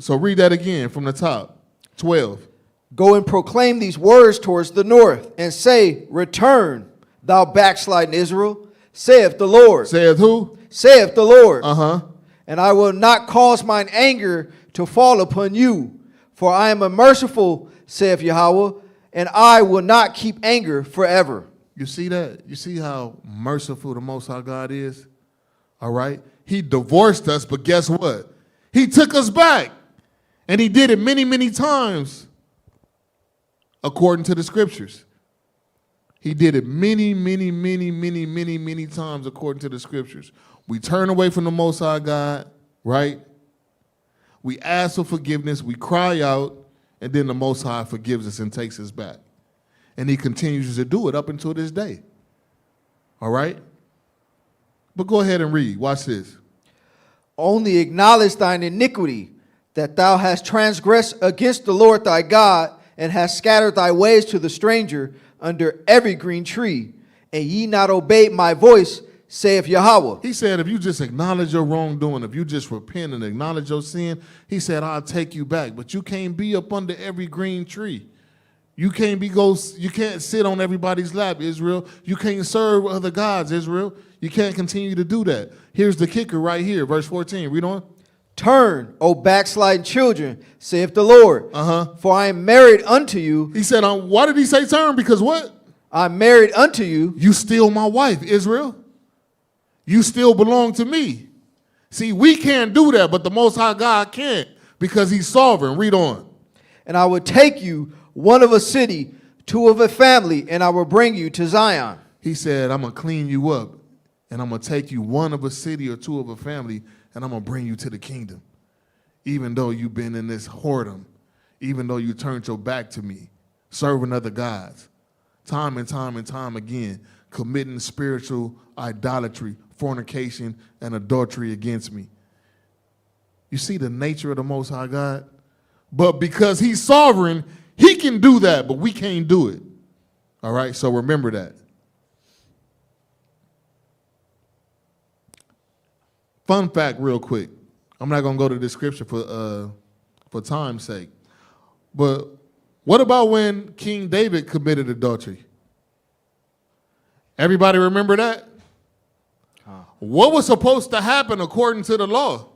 So read that again from the top. 12. Go and proclaim these words towards the north, and say, Return, thou backsliding Israel, saith the Lord. Saith who? Saith the Lord. Uh-huh. And I will not cause mine anger to fall upon you, for I am a merciful, saith Yahweh, and I will not keep anger forever. You see that? You see how merciful the Most High God is? All right? He divorced us, but guess what? He took us back. And he did it many, many times, according to the scriptures. He did it many, many, many, many, many, many times, according to the scriptures. We turn away from the Most High God, right? We ask for forgiveness, we cry out, and then the Most High forgives us and takes us back. And he continues to do it up until this day. All right? But go ahead and read. Watch this. Only acknowledge thine iniquity, that thou hast transgressed against the Lord thy God, and hast scattered thy ways to the stranger under every green tree, and ye not obeyed my voice, saith Yahweh. He said, if you just acknowledge your wrongdoing, if you just repent and acknowledge your sin, he said, I'll take you back. But you can't be up under every green tree. You can't you can't sit on everybody's lap, Israel. You can't serve other gods, Israel. You can't continue to do that. Here's the kicker right here, verse 14. Read on. Turn, O backsliding children, saith the Lord. For I am married unto you. He said, why did he say turn? Because what? I'm married unto you. You still my wife, Israel. You still belong to me. See, we can't do that, but the Most High God can, because he's sovereign. Read on. And I will take you, one of a city, two of a family, and I will bring you to Zion. He said, I'm going to clean you up, and I'm going to take you, one of a city or two of a family, and I'm going to bring you to the kingdom. Even though you've been in this whoredom, even though you turned your back to me, serving other gods, time and time and time again, committing spiritual idolatry, fornication, and adultery against me. You see the nature of the Most High God? But because he's sovereign, he can do that, but we can't do it. All right, so remember that. Fun fact real quick. I'm not going to go to the scripture for time's sake. But what about when King David committed adultery? Everybody remember that? What was supposed to happen according to the law?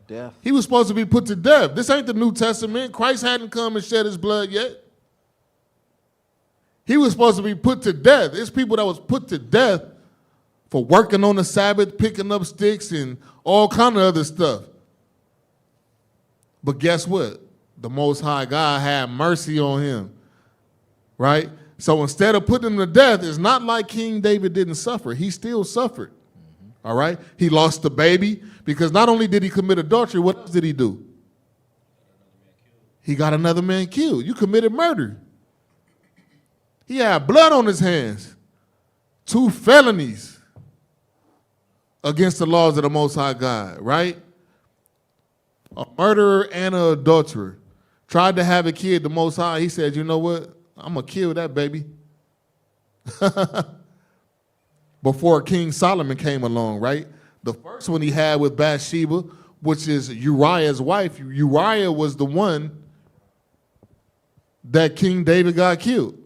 Death. He was supposed to be put to death. This ain't the New Testament. Christ hadn't come and shed his blood yet. He was supposed to be put to death. There's people that was put to death for working on the Sabbath, picking up sticks, and all kind of other stuff. But guess what? The Most High God had mercy on him, right? So instead of putting him to death, it's not like King David didn't suffer. He still suffered, all right? He lost the baby because not only did he commit adultery, what else did he do? He got another man killed. You committed murder. He had blood on his hands. 2 felonies against the laws of the Most High God, right? A murderer and an adulterer. Tried to have a kid, the Most High, he said, you know what? I'm going to kill that baby. Before King Solomon came along, right? The first one he had with Bathsheba, which is Uriah's wife. Uriah was the one that King David got killed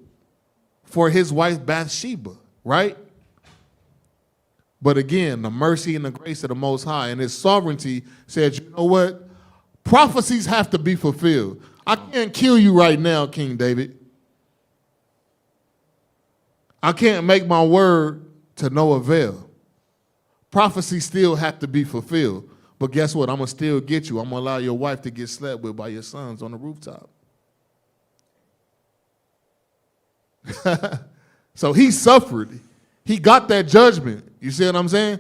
for his wife Bathsheba, right? But again, the mercy and the grace of the Most High and his sovereignty said, you know what? Prophecies have to be fulfilled. I can't kill you right now, King David. I can't make my word to no avail. Prophecies still have to be fulfilled. But guess what? I'm going to still get you. I'm going to allow your wife to get slept with by your sons on the rooftop. So he suffered. He got that judgment. You see what I'm saying?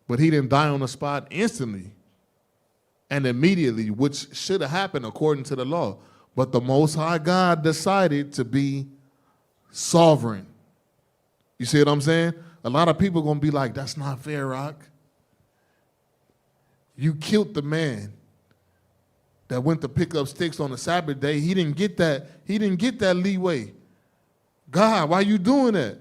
But he didn't die on the spot instantly and immediately, which should have happened according to the law. But the Most High God decided to be sovereign. You see what I'm saying? A lot of people are going to be like, that's not fair, Rock. You killed the man that went to pick up sticks on the Sabbath day. He didn't get that. He didn't get that leeway. God, why you doing that?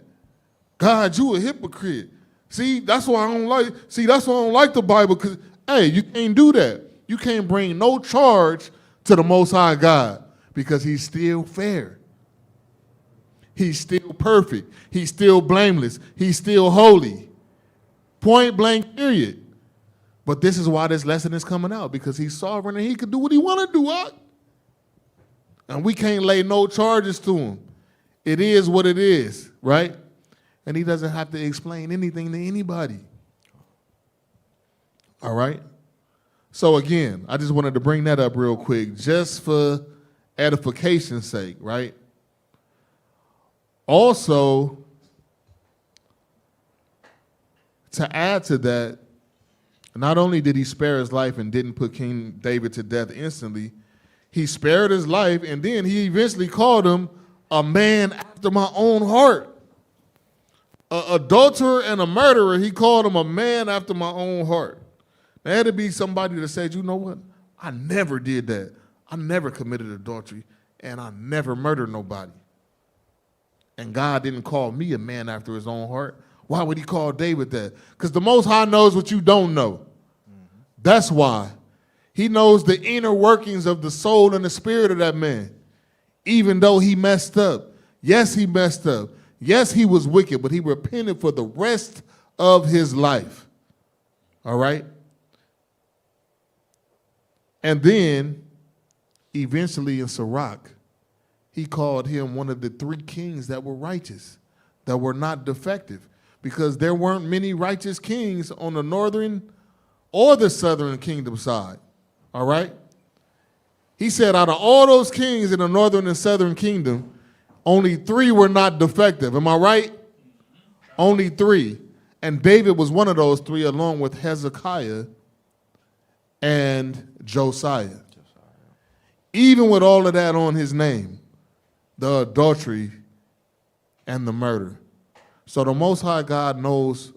God, you a hypocrite. See, that's why I don't like. See, that's why I don't like the Bible. Cause hey, you can't do that. You can't bring no charge to the Most High God because He's still fair. He's still perfect. He's still blameless. He's still holy. Point blank. Period. But this is why this lesson is coming out, because He's sovereign and He can do what He want to do, what? And we can't lay no charges to Him. It is what it is, right? And He doesn't have to explain anything to anybody. All right? So again, I just wanted to bring that up real quick, just for edification's sake, right? Also, to add to that, not only did He spare his life and didn't put King David to death instantly, He spared his life, and then He eventually called him a man after my own heart. An adulterer and a murderer, He called him a man after my own heart. There had to be somebody that said, you know what? I never did that. I never committed adultery, and I never murdered nobody. And God didn't call me a man after His own heart. Why would He call David that? Because the Most High knows what you don't know. Mm-hmm. That's why. He knows the inner workings of the soul and the spirit of that man. Even though he messed up. Yes, he messed up. Yes, he was wicked, but he repented for the rest of his life. All right? And then, eventually in Sirach, He called him one of the three kings that were righteous, that were not defective. Because there weren't many righteous kings on the northern or the southern kingdom side. All right? He said out of all those kings in the northern and southern kingdom, only 3 were not defective. Am I right? Only 3. And David was one of those 3, along with Hezekiah and Josiah. Even with all of that on his name, the adultery and the murder. So the Most High God knows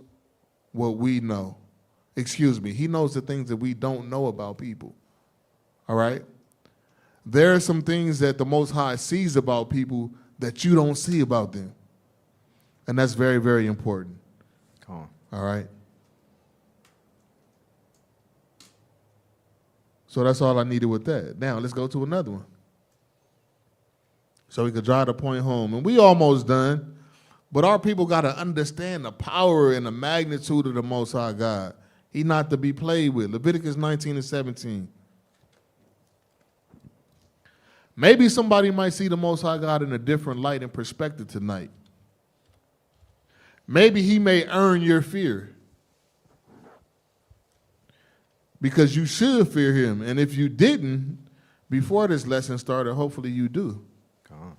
what we know. Excuse me, He knows the things that we don't know about people. All right? There are some things that the Most High sees about people that you don't see about them. And that's very, very important. Come on. All right? So that's all I needed with that. Now, let's go to another one. So we could drive the point home. And we almost done. But our people got to understand the power and the magnitude of the Most High God. He's not to be played with. Leviticus 19 and 17. Maybe somebody might see the Most High God in a different light and perspective tonight. Maybe He may earn your fear. Because you should fear Him. And if you didn't, before this lesson started, hopefully you do. Come on.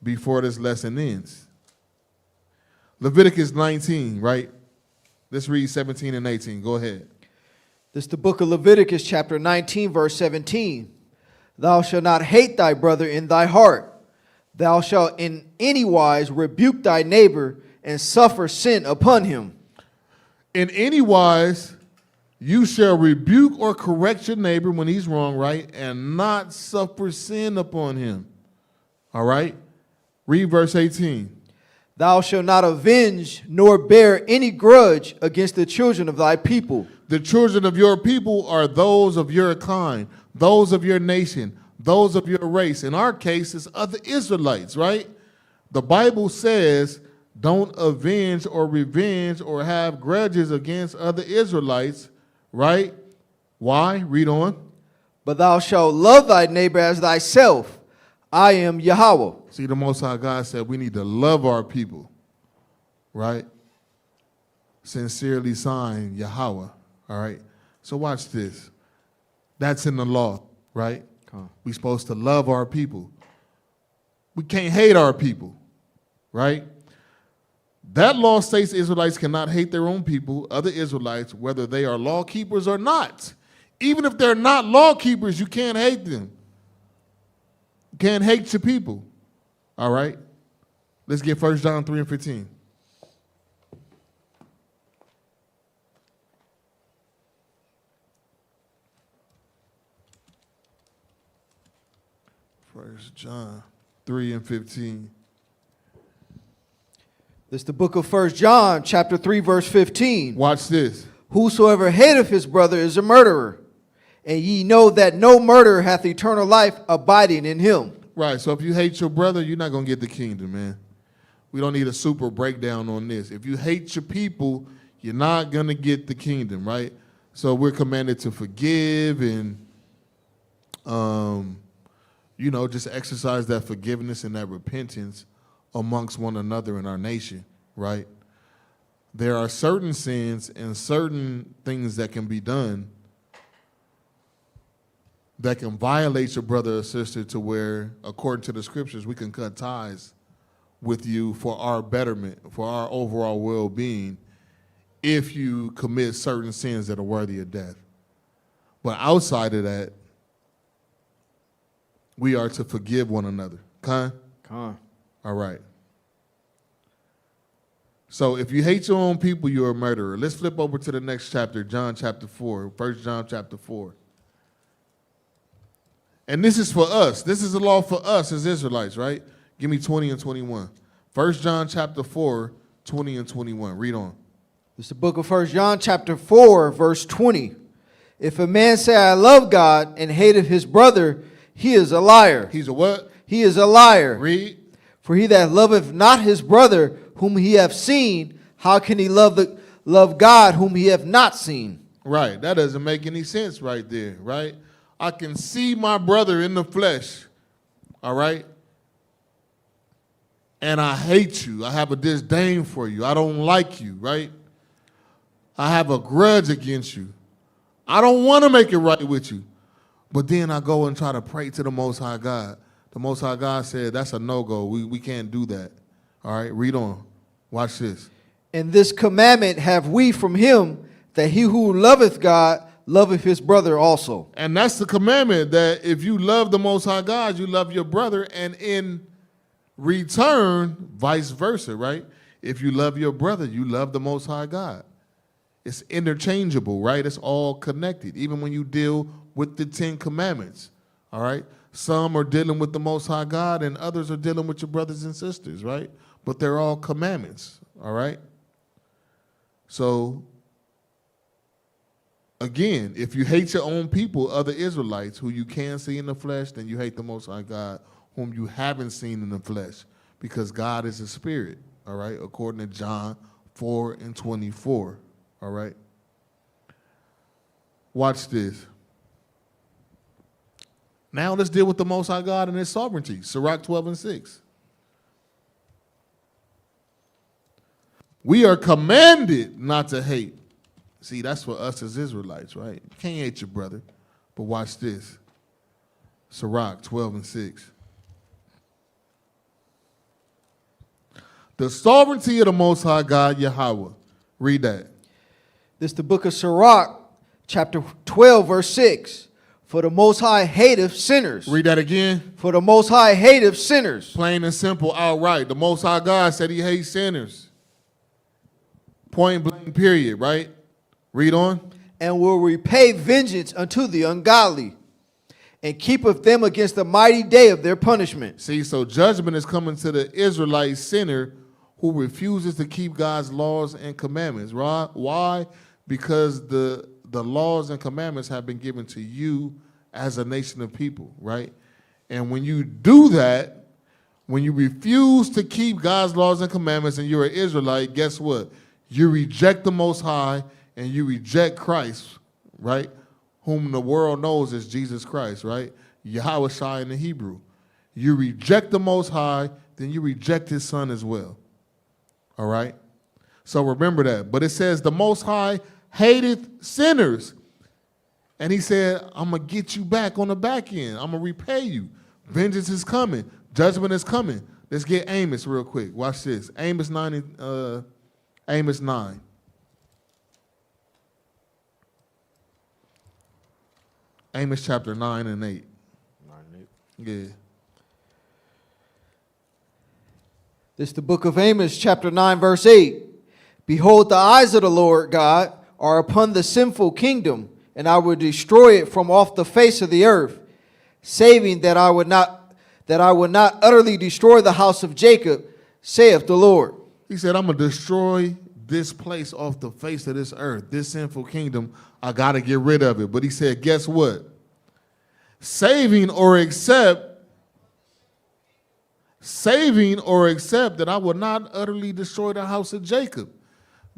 Before this lesson ends. Leviticus 19, right? Let's read 17 and 18. Go ahead. This is the book of Leviticus, chapter 19, verse 17. Thou shalt not hate thy brother in thy heart. Thou shalt in any wise rebuke thy neighbor and suffer sin upon him. In any wise, you shall rebuke or correct your neighbor when he's wrong, right? And not suffer sin upon him. All right? Read verse 18. Thou shalt not avenge nor bear any grudge against the children of thy people. The children of your people are those of your kind, those of your nation, those of your race. In our case, it's other Israelites, right? The Bible says don't avenge or revenge or have grudges against other Israelites, right? Why? Read on. But thou shalt love thy neighbor as thyself. I am Yahweh. See, the Most High God said we need to love our people, right? Sincerely signed, Yahweh, all right? So watch this. That's in the law, right? We're supposed to love our people. We can't hate our people, right? That law states Israelites cannot hate their own people, other Israelites, whether they are law keepers or not. Even if they're not law keepers, you can't hate them. You can't hate your people. All right? Let's get 1 John 3 and 15. First John 3 and 15. This is the book of 1 John, chapter 3, verse 15. Watch this. Whosoever hateth his brother is a murderer, and ye know that no murderer hath eternal life abiding in him. Right, so if you hate your brother, you're not going to get the kingdom, man. We don't need a super breakdown on this. If you hate your people, you're not going to get the kingdom, right? So we're commanded to forgive and, just exercise that forgiveness and that repentance amongst one another in our nation, right? There are certain sins and certain things that can be done that can violate your brother or sister to where, according to the scriptures, we can cut ties with you for our betterment, for our overall well-being, if you commit certain sins that are worthy of death. But outside of that, we are to forgive one another. Con? All right. So if you hate your own people, you're a murderer. Let's flip over to the next chapter, John chapter 4, 1 John chapter 4. And this is for us. This is the law for us as Israelites, right? Give me 20 and 21. 1 John chapter 4, 20 and 21. Read on. This is the book of 1 John chapter 4, verse 20. If a man say, I love God, and hateth his brother, he is a liar. He's a what? He is a liar. Read. For he that loveth not his brother whom he hath seen, how can he love God whom he hath not seen? Right. That doesn't make any sense right there, right? I can see my brother in the flesh, all right? And I hate you. I have a disdain for you. I don't like you, right? I have a grudge against you. I don't want to make it right with you. But then I go and try to pray to the Most High God. The Most High God said, that's a no-go. We can't do that. All right, read on. Watch this. And this commandment have we from him, that he who loveth God loveth his brother also. And that's the commandment, that if you love the Most High God, you love your brother, and in return, vice versa, right? If you love your brother, you love the Most High God. It's interchangeable, right? It's all connected, even when you deal with the 10 commandments, all right? Some are dealing with the Most High God, and others are dealing with your brothers and sisters, right? But they're all commandments, all right? So, again, if you hate your own people, other Israelites, who you can see in the flesh, then you hate the Most High God, whom you haven't seen in the flesh, because God is a spirit, all right, according to John 4 and 24, all right? Watch this. Now let's deal with the Most High God and his sovereignty, Sirach 12 and 6. We are commanded not to hate. See, that's for us as Israelites, right? You can't hate your brother. But watch this. Sirach 12 and 6. The sovereignty of the Most High God, Yahweh. Read that. This is the book of Sirach, chapter 12, verse 6. For the Most High hateth sinners. Read that again. For the Most High hateth sinners. Plain and simple, outright. The Most High God said he hates sinners. Point blank, period, right? Read on. And will repay vengeance unto the ungodly, and keepeth them against the mighty day of their punishment. See, so judgment is coming to the Israelite sinner who refuses to keep God's laws and commandments. Right? Why? Because the laws and commandments have been given to you as a nation of people, right? And when you do that, when you refuse to keep God's laws and commandments and you're an Israelite, guess what? You reject the Most High and you reject Christ, right? Whom the world knows as Jesus Christ, right? Yahweh Shai in the Hebrew. You reject the Most High, then you reject his son as well. All right? So remember that. But it says the Most High hateth sinners. And he said, I'm going to get you back on the back end. I'm going to repay you. Vengeance is coming. Judgment is coming. Let's get Amos real quick. Watch this. Amos 9. Amos 9. Amos chapter 9 and 8. 9 and 8. Yeah. This is the book of Amos, chapter 9, verse 8. Behold, the eyes of the Lord God are upon the sinful kingdom, and I will destroy it from off the face of the earth, saving that I would not utterly destroy the house of Jacob, saith the Lord. He said, I'm going to destroy this place off the face of this earth, this sinful kingdom. I got to get rid of it. But he said, guess what? Saving or accept that I will not utterly destroy the house of Jacob.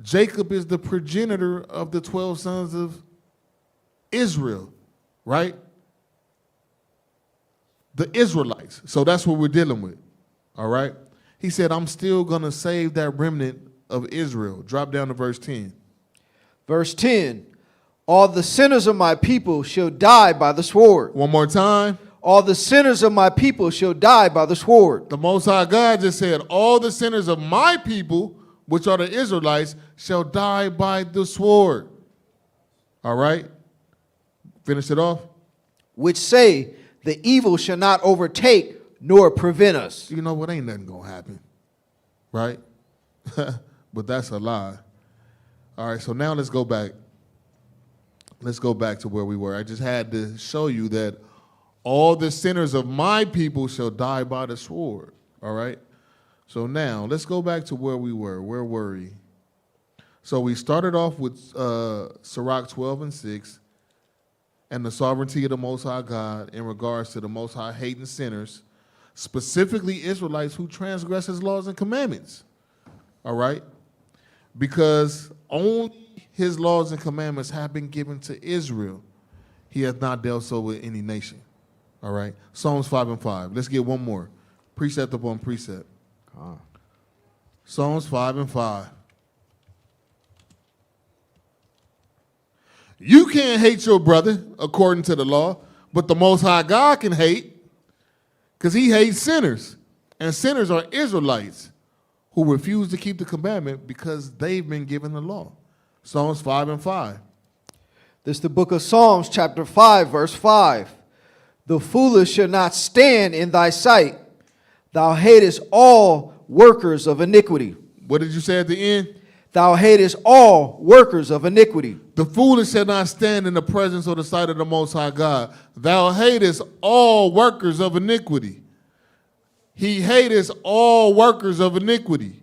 Jacob is the progenitor of the 12 sons of Israel, right? The Israelites. So that's what we're dealing with, all right? He said, I'm still going to save that remnant of Israel. Drop down to verse 10. Verse 10. All the sinners of my people shall die by the sword. One more time. All the sinners of my people shall die by the sword. The Most High God just said, all the sinners of my people, which are the Israelites, shall die by the sword. All right? Finish it off. Which say, the evil shall not overtake nor prevent us. You know what? Ain't nothing going to happen. Right? But that's a lie. All right, so now let's go back. Let's go back to where we were. I just had to show you that all the sinners of my people shall die by the sword. All right? So now let's go back to where we were. Where were we? So we started off with Sirach 12 and 6 and the sovereignty of the Most High God in regards to the Most High hating sinners, specifically Israelites who transgress his laws and commandments. All right? Because only his laws and commandments have been given to Israel. He hath not dealt so with any nation. All right? Psalms 5 and 5. Let's get one more. Precept upon precept. Psalms 5 and 5. You can't hate your brother according to the law, but the Most High God can hate because he hates sinners. And sinners are Israelites who refuse to keep the commandment because they've been given the law. Psalms 5 and 5. This is the book of Psalms, chapter 5, verse 5. The foolish shall not stand in thy sight. Thou hatest all workers of iniquity. What did you say at the end? Thou hatest all workers of iniquity. The foolish shall not stand in the presence or the sight of the Most High God. Thou hatest all workers of iniquity. He hateth all workers of iniquity.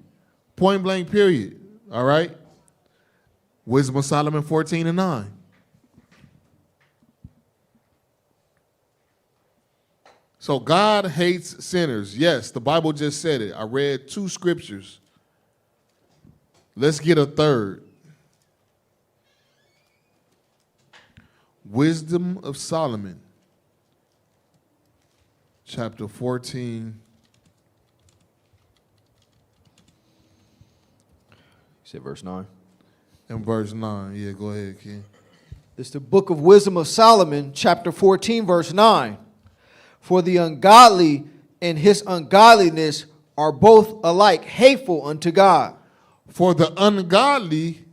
Point blank, period. All right? Wisdom of Solomon 14 and 9. So God hates sinners. Yes, the Bible just said it. I read 2 scriptures. Let's get a third. Wisdom of Solomon, chapter 14. You said verse 9. And verse 9. Yeah, go ahead, Ken. This is the book of Wisdom of Solomon, chapter 14, verse 9. For the ungodly and his ungodliness are both alike hateful unto God. For the ungodly,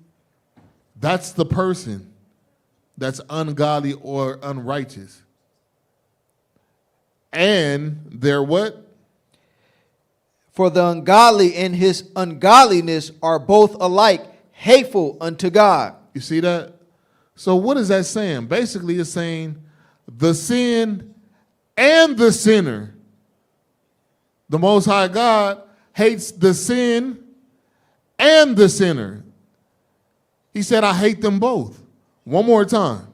that's the person that's ungodly or unrighteous. And they're what? For the ungodly and his ungodliness are both alike hateful unto God. You see that? So what is that saying? Basically, it's saying the sin and the sinner. The Most High God hates the sin and the sinner. He said, I hate them both. One more time.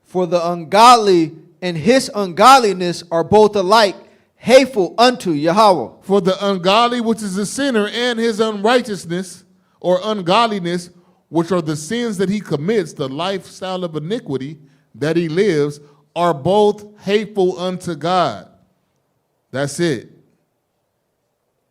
For the ungodly and his ungodliness are both alike hateful unto Yahweh. For the ungodly, which is the sinner, and his unrighteousness or ungodliness, which are the sins that he commits, the lifestyle of iniquity that he lives, are both hateful unto God. That's it.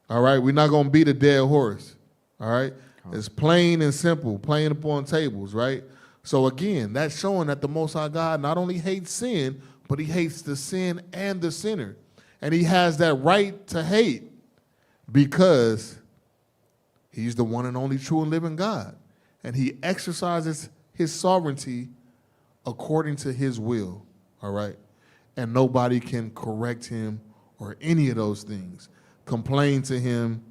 All right, we're not going to beat a dead horse. All right, it's plain and simple, plain upon tables, right? So again, that's showing that the Most High God not only hates sin, but he hates the sin and the sinner. And he has that right to hate because he's the one and only true and living God. And he exercises his sovereignty according to his will, all right? And nobody can correct him or any of those things. Complain to him,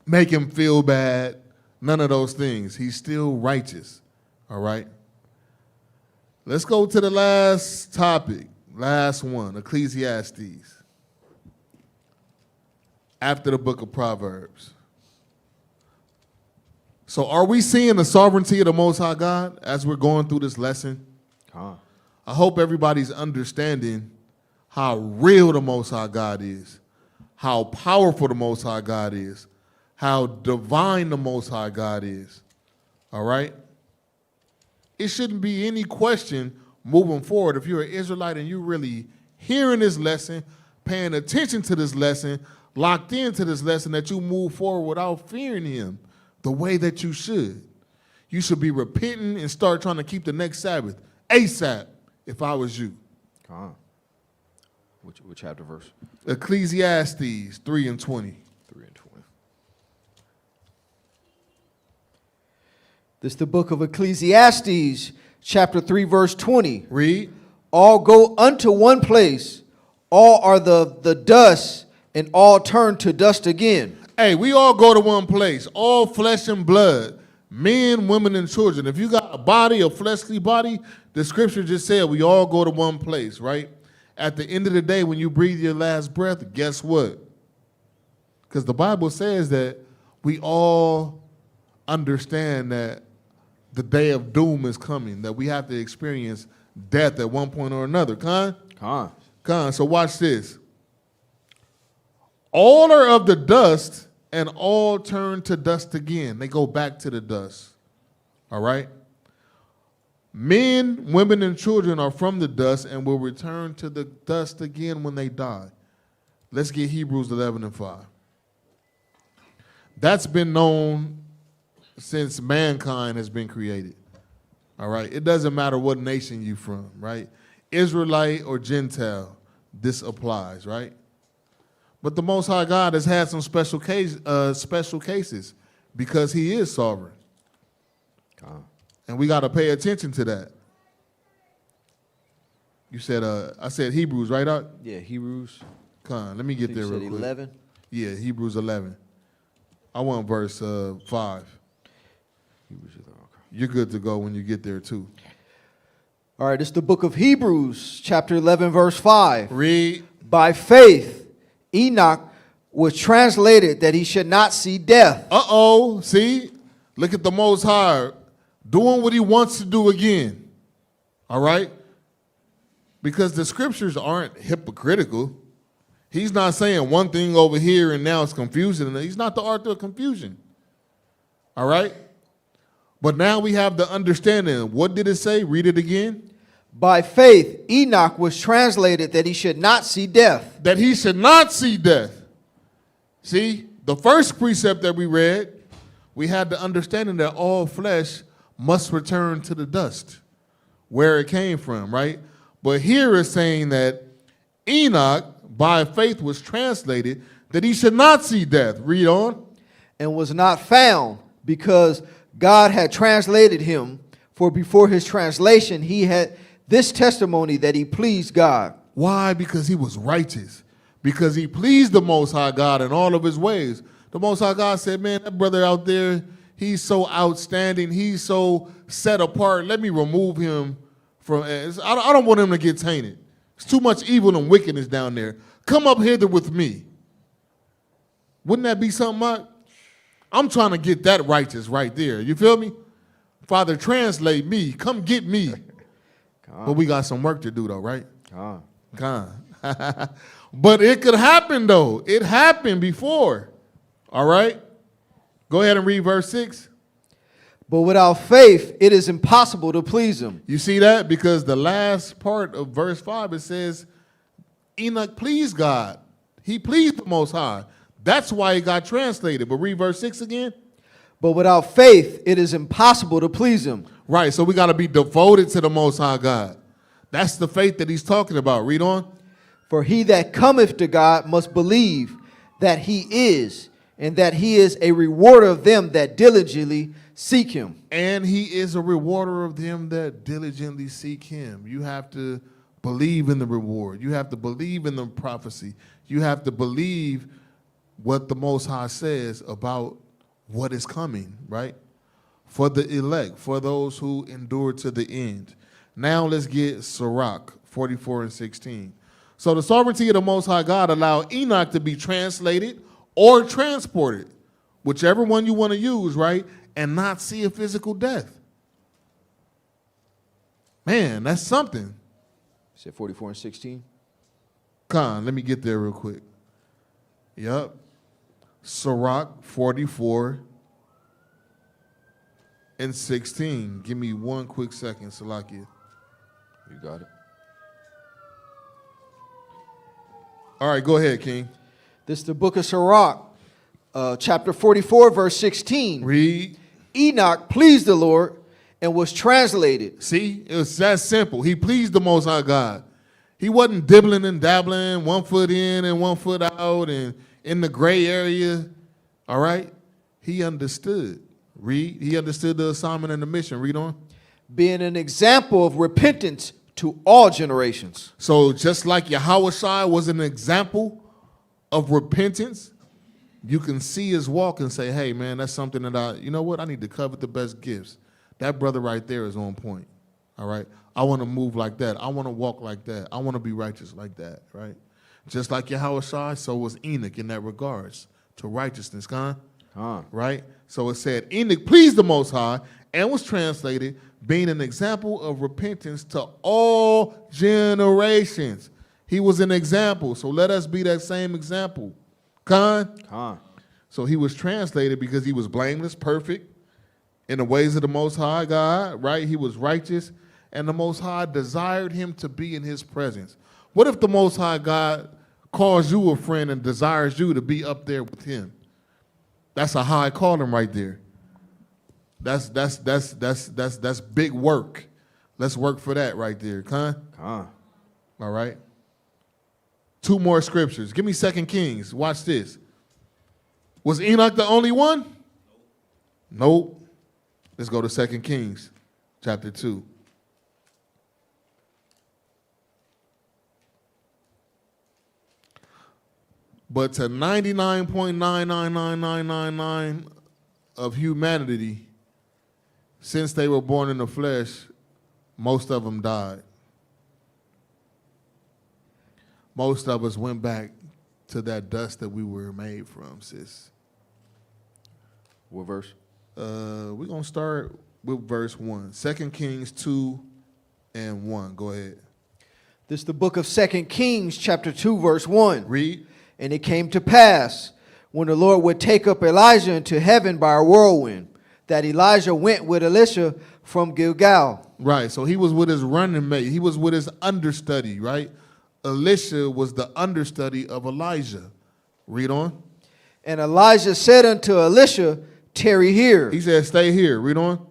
make him feel bad, none of those things. He's still righteous, all right? Let's go to the last topic, last one, Ecclesiastes. After the book of Proverbs. So are we seeing the sovereignty of the Most High God as we're going through this lesson? I hope everybody's understanding how real the Most High God is, how powerful the Most High God is, how divine the Most High God is, all right? It shouldn't be any question moving forward if you're an Israelite and you're really hearing this lesson, paying attention to this lesson, locked into this lesson, that you move forward without fearing him the way that you should. You should be repenting and start trying to keep the next Sabbath ASAP if I was you. Which chapter verse? Ecclesiastes 3 and 20. 3 and 20. This is the book of Ecclesiastes, chapter 3, verse 20. Read. All go unto one place, all are the dust, and all turn to dust again. Hey, we all go to one place, all flesh and blood, men, women, and children. If you got a body, a fleshly body, the scripture just said we all go to one place, right? At the end of the day, when you breathe your last breath, guess what? Because the Bible says that we all understand that the day of doom is coming, that we have to experience death at one point or another. Con. So watch this. All are of the dust, and all turn to dust again. They go back to the dust. All right? Men, women, and children are from the dust and will return to the dust again when they die. Let's get Hebrews 11 and 5. That's been known since mankind has been created. All right? It doesn't matter what nation you're from, right? Israelite or Gentile, this applies, right? But the Most High God has had some special cases because he is sovereign. And we got to pay attention to that. You said, I said Hebrews, right, Art? Yeah, Hebrews. Let me get there real quick. 11? Yeah, Hebrews 11. I want verse 5. Hebrews 11, okay. You're good to go when you get there, too. All right, it's the book of Hebrews, chapter 11, verse 5. Read. By faith, Enoch was translated that he should not see death. Uh-oh, see? Look at the Most High doing what he wants to do again. All right? Because the scriptures aren't hypocritical. He's not saying one thing over here and now it's confusing. He's not the author of confusion. All right? But now we have the understanding. What did it say? Read it again. By faith, Enoch was translated that he should not see death. That he should not see death. See, the first precept that we read, we had the understanding that all flesh must return to the dust, where it came from, right? But here it's saying that Enoch, by faith, was translated that he should not see death. Read on. And was not found, because God had translated him, for before his translation he had this testimony that he pleased God. Why? Because he was righteous. Because he pleased the Most High God in all of his ways. The Most High God said, man, that brother out there, he's so outstanding. He's so set apart. Let me remove him from, I don't want him to get tainted. There's too much evil and wickedness down there. Come up hither with me. Wouldn't that be something? I'm trying to get that righteous right there. You feel me? Father, translate me. Come get me. But we got some work to do, though, right? But it could happen, though. It happened before. All right? Go ahead and read verse 6. But without faith, it is impossible to please him. You see that? Because the last part of verse 5, it says, Enoch pleased God. He pleased the Most High. That's why it got translated. But read verse 6 again. But without faith, it is impossible to please him. Right, so we got to be devoted to the Most High God. That's the faith that he's talking about. Read on. For he that cometh to God must believe that he is, and that he is a rewarder of them that diligently seek him. And he is a rewarder of them that diligently seek him. You have to believe in the reward. You have to believe in the prophecy. You have to believe what the Most High says about what is coming, right? For the elect, for those who endure to the end. Now let's get Sirach 44 and 16. So the sovereignty of the Most High God allowed Enoch to be translated or transported, whichever one you want to use, right? And not see a physical death. Man, that's something. You said 44 and 16? Con, let me get there real quick. Yep. Sirach 44 and 16. Give me one quick second, Salakia. You got it. All right, go ahead, King. This is the book of Sirach, chapter 44, verse 16. Read. Enoch pleased the Lord and was translated. See, it was that simple. He pleased the Most High God. He wasn't dibbling and dabbling, 1 foot in and 1 foot out and in the gray area. All right? He understood. Read. He understood the assignment and the mission. Read on. Being an example of repentance to all generations. So just like Yahushua was an example of repentance, you can see his walk and say, hey, man, that's something that you know what? I need to covet the best gifts. That brother right there is on point. All right? I want to move like that. I want to walk like that. I want to be righteous like that, right? Just like Yahushua, so was Enoch in that regards to righteousness, right? So it said, Enoch pleased the Most High and was translated, being an example of repentance to all generations. He was an example, so let us be that same example. So he was translated because he was blameless, perfect, in the ways of the Most High God, right? He was righteous, and the Most High desired him to be in his presence. What if the Most High God calls you a friend and desires you to be up there with him? That's a high calling right there. That's big work. Let's work for that right there, All right. 2 more scriptures. Give me 2 Kings. Watch this. Was Enoch the only one? Nope. Let's go to 2 Kings, chapter 2. But to 99.999999 of humanity, since they were born in the flesh, most of them died. Most of us went back to that dust that we were made from, sis. What verse? We're going to start with verse 1. 2 Kings 2 and 1. Go ahead. This is the book of 2 Kings, chapter 2, verse 1. Read. And it came to pass, when the Lord would take up Elijah into heaven by a whirlwind, that Elijah went with Elisha from Gilgal. Right, so he was with his running mate. He was with his understudy, right? Elisha was the understudy of Elijah. Read on. And Elijah said unto Elisha, tarry here. He said, stay here. Read on.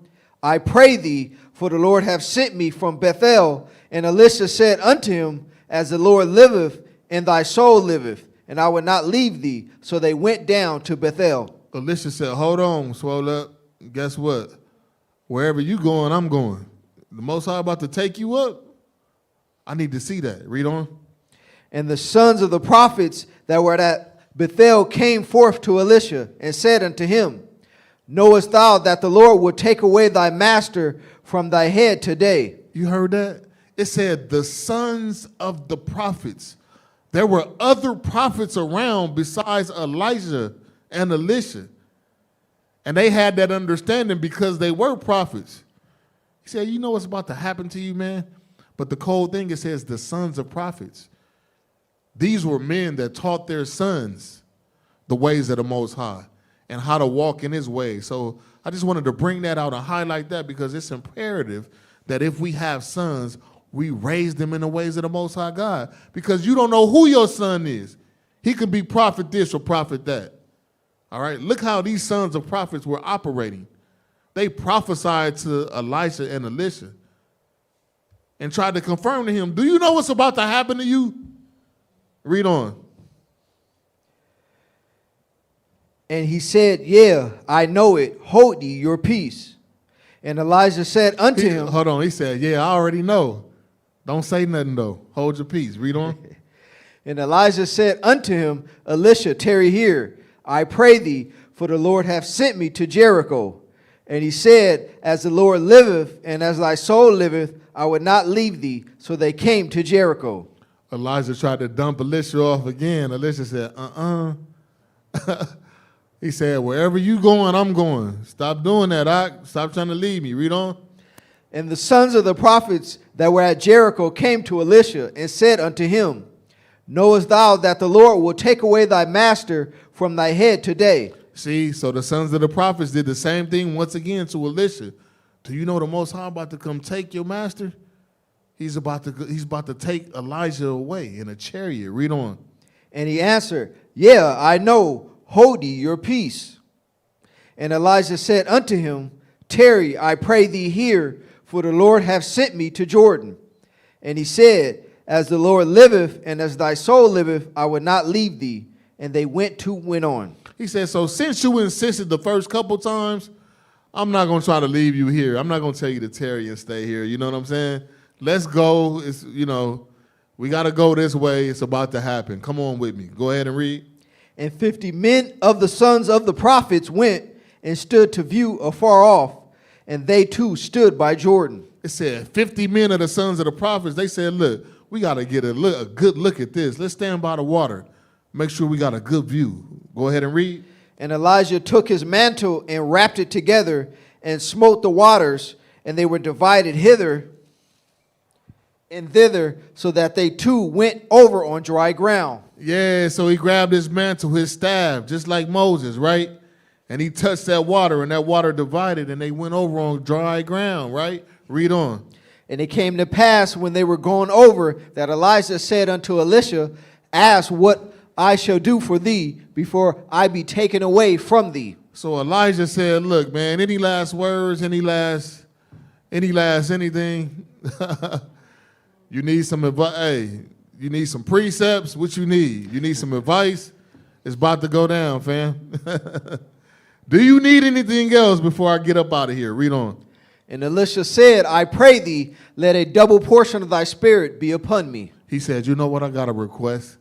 I pray thee, for the Lord hath sent me from Bethel. And Elisha said unto him, as the Lord liveth, and thy soul liveth, and I will not leave thee. So they went down to Bethel. Elisha said, hold on, swole up. Guess what? Wherever you going, I'm going. The Most High about to take you up. I need to see that. Read on. And the sons of the prophets that were at Bethel came forth to Elisha and said unto him, knowest thou that the Lord will take away thy master from thy head today? You heard that? It said the sons of the prophets. There were other prophets around besides Elijah and Elisha. And they had that understanding because they were prophets. He said, you know what's about to happen to you, man? But the cold thing, it says the sons of prophets. These were men that taught their sons the ways of the Most High and how to walk in his ways. So I just wanted to bring that out and highlight that because it's imperative that if we have sons, we raise them in the ways of the Most High God. Because you don't know who your son is. He could be prophet this or prophet that. All right, look how these sons of prophets were operating. They prophesied to Elisha and Elisha and tried to confirm to him, do you know what's about to happen to you? Read on. And he said, Yeah, I know it. Hold ye your peace. And Elijah said unto him, Hold on. He said, yeah, I already know. Don't say nothing, though. Hold your peace. Read on. And Elijah said unto him, Elisha, tarry here, I pray thee, for the Lord hath sent me to Jericho. And he said, As the Lord liveth, and as thy soul liveth, I would not leave thee. So they came to Jericho. Elijah tried to dump Elisha off again. Elisha said, He said, wherever you going, I'm going. Stop doing that. Stop trying to leave me. Read on. And the sons of the prophets that were at Jericho came to Elisha and said unto him, Knowest thou that the Lord will take away thy master from thy head today? See, so the sons of the prophets did the same thing once again to Elisha. Do you know the Most High about to come take your master? He's about to take Elijah away in a chariot. Read on. And he answered, Yeah, I know. Hold ye your peace. And Elijah said unto him, Tarry, I pray thee here, for the Lord hath sent me to Jordan. And he said, As the Lord liveth, and as thy soul liveth, I will not leave thee. And they went on. He said, so since you insisted the first couple times, I'm not going to try to leave you here. I'm not going to tell you to tarry and stay here. You know what I'm saying? Let's go. It's, we got to go this way. It's about to happen. Come on with me. Go ahead and read. And 50 men of the sons of the prophets went and stood to view afar off, and they too stood by Jordan. It said 50 men of the sons of the prophets. They said, look, we got to get a good look at this. Let's stand by the water. Make sure we got a good view. Go ahead and read. And Elijah took his mantle and wrapped it together and smote the waters, and they were divided hither and thither, so that they too went over on dry ground. Yeah, so he grabbed his mantle, his staff, just like Moses, right? And he touched that water, and that water divided, and they went over on dry ground, right? Read on. And it came to pass when they were going over that Elijah said unto Elisha, Ask what I shall do for thee before I be taken away from thee. So Elijah said, look, man, any last words, any last anything? You need some advice? Hey, you need some precepts? What you need? You need some advice? It's about to go down, fam. Do you need anything else before I get up out of here? Read on. And Elisha said, I pray thee, let a double portion of thy spirit be upon me. He said, you know what? I got a request.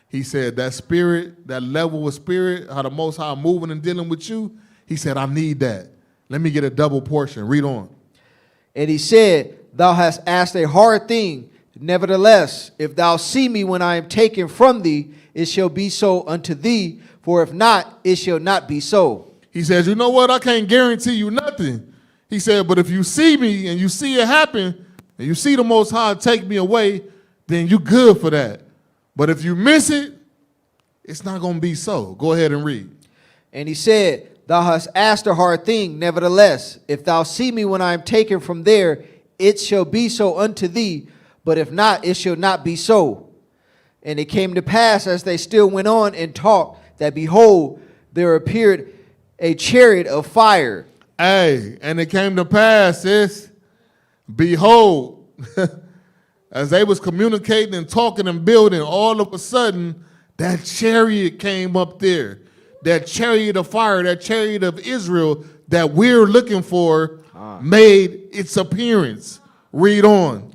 He said, that spirit, that level of spirit, how the Most High moving and dealing with you, he said, I need that. Let me get a double portion. Read on. And he said, Thou hast asked a hard thing. Nevertheless, if thou see me when I am taken from thee, it shall be so unto thee. For if not, it shall not be so. He says, you know what? I can't guarantee you nothing. He said, but if you see me and you see it happen, and you see the Most High take me away, then you good for that. But if you miss it, it's not going to be so. Go ahead and read. And he said, Thou hast asked a hard thing. Nevertheless, if thou see me when I am taken from there, it shall be so unto thee. But if not, it shall not be so. And it came to pass, as they still went on and talked, that behold, there appeared a chariot of fire. Hey, and it came to pass, behold, as they was communicating and talking and building, all of a sudden, that chariot came up there. That chariot of fire, that chariot of Israel that we're looking for made its appearance. Read on.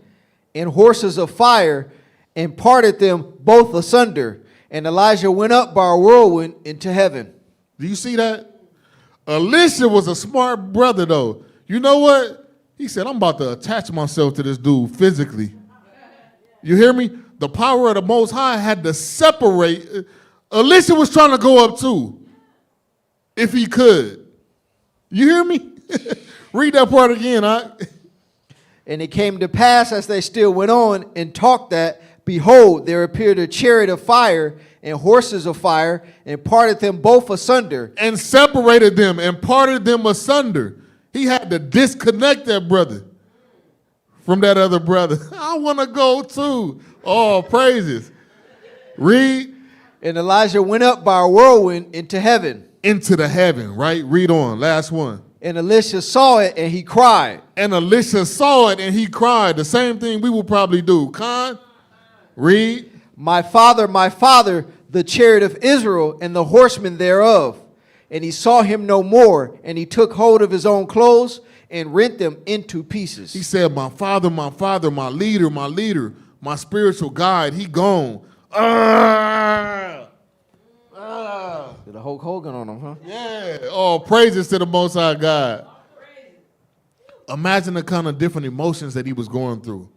And horses of fire, and parted them both asunder. And Elijah went up by a whirlwind into heaven. Do you see that? Elisha was a smart brother, though. You know what? He said, I'm about to attach myself to this dude physically. You hear me? The power of the Most High had to separate. Elisha was trying to go up too, if he could. You hear me? Read that part again, huh? And it came to pass, as they still went on and talked, that, behold, there appeared a chariot of fire and horses of fire, and parted them both asunder. And separated them and parted them asunder. He had to disconnect that brother from that other brother. I want to go too. Oh, praises. Read. And Elijah went up by a whirlwind into heaven. Into the heaven, right? Read on. Last one. And Elisha saw it, and he cried. And Elisha saw it, and he cried. The same thing we will probably do. Con, read. my father, the chariot of Israel and the horsemen thereof. And he saw him no more, and he took hold of his own clothes and rent them into pieces. He said, my father, my leader, my spiritual guide, he gone. Did a Hulk Hogan on him, huh? Yeah. Oh, praises to the Most High God. Imagine the kind of different emotions that he was going through.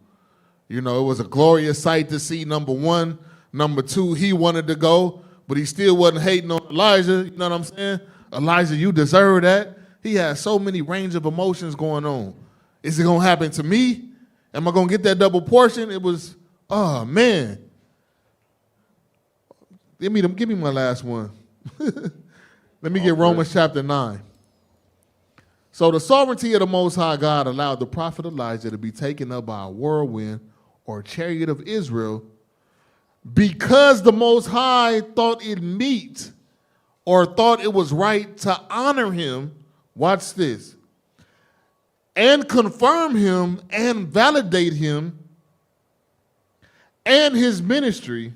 You know, it was a glorious sight to see, number one. Number two, he wanted to go, but he still wasn't hating on Elijah. You know what I'm saying? Elijah, you deserve that. He had so many range of emotions going on. Is it going to happen to me? Am I going to get that double portion? It was, oh, man. Give me my last one. Let me get Romans chapter 9. So the sovereignty of the Most High God allowed the prophet Elijah to be taken up by a whirlwind or chariot of Israel because the Most High thought it meet or thought it was right to honor him, watch this, and confirm him and validate him and his ministry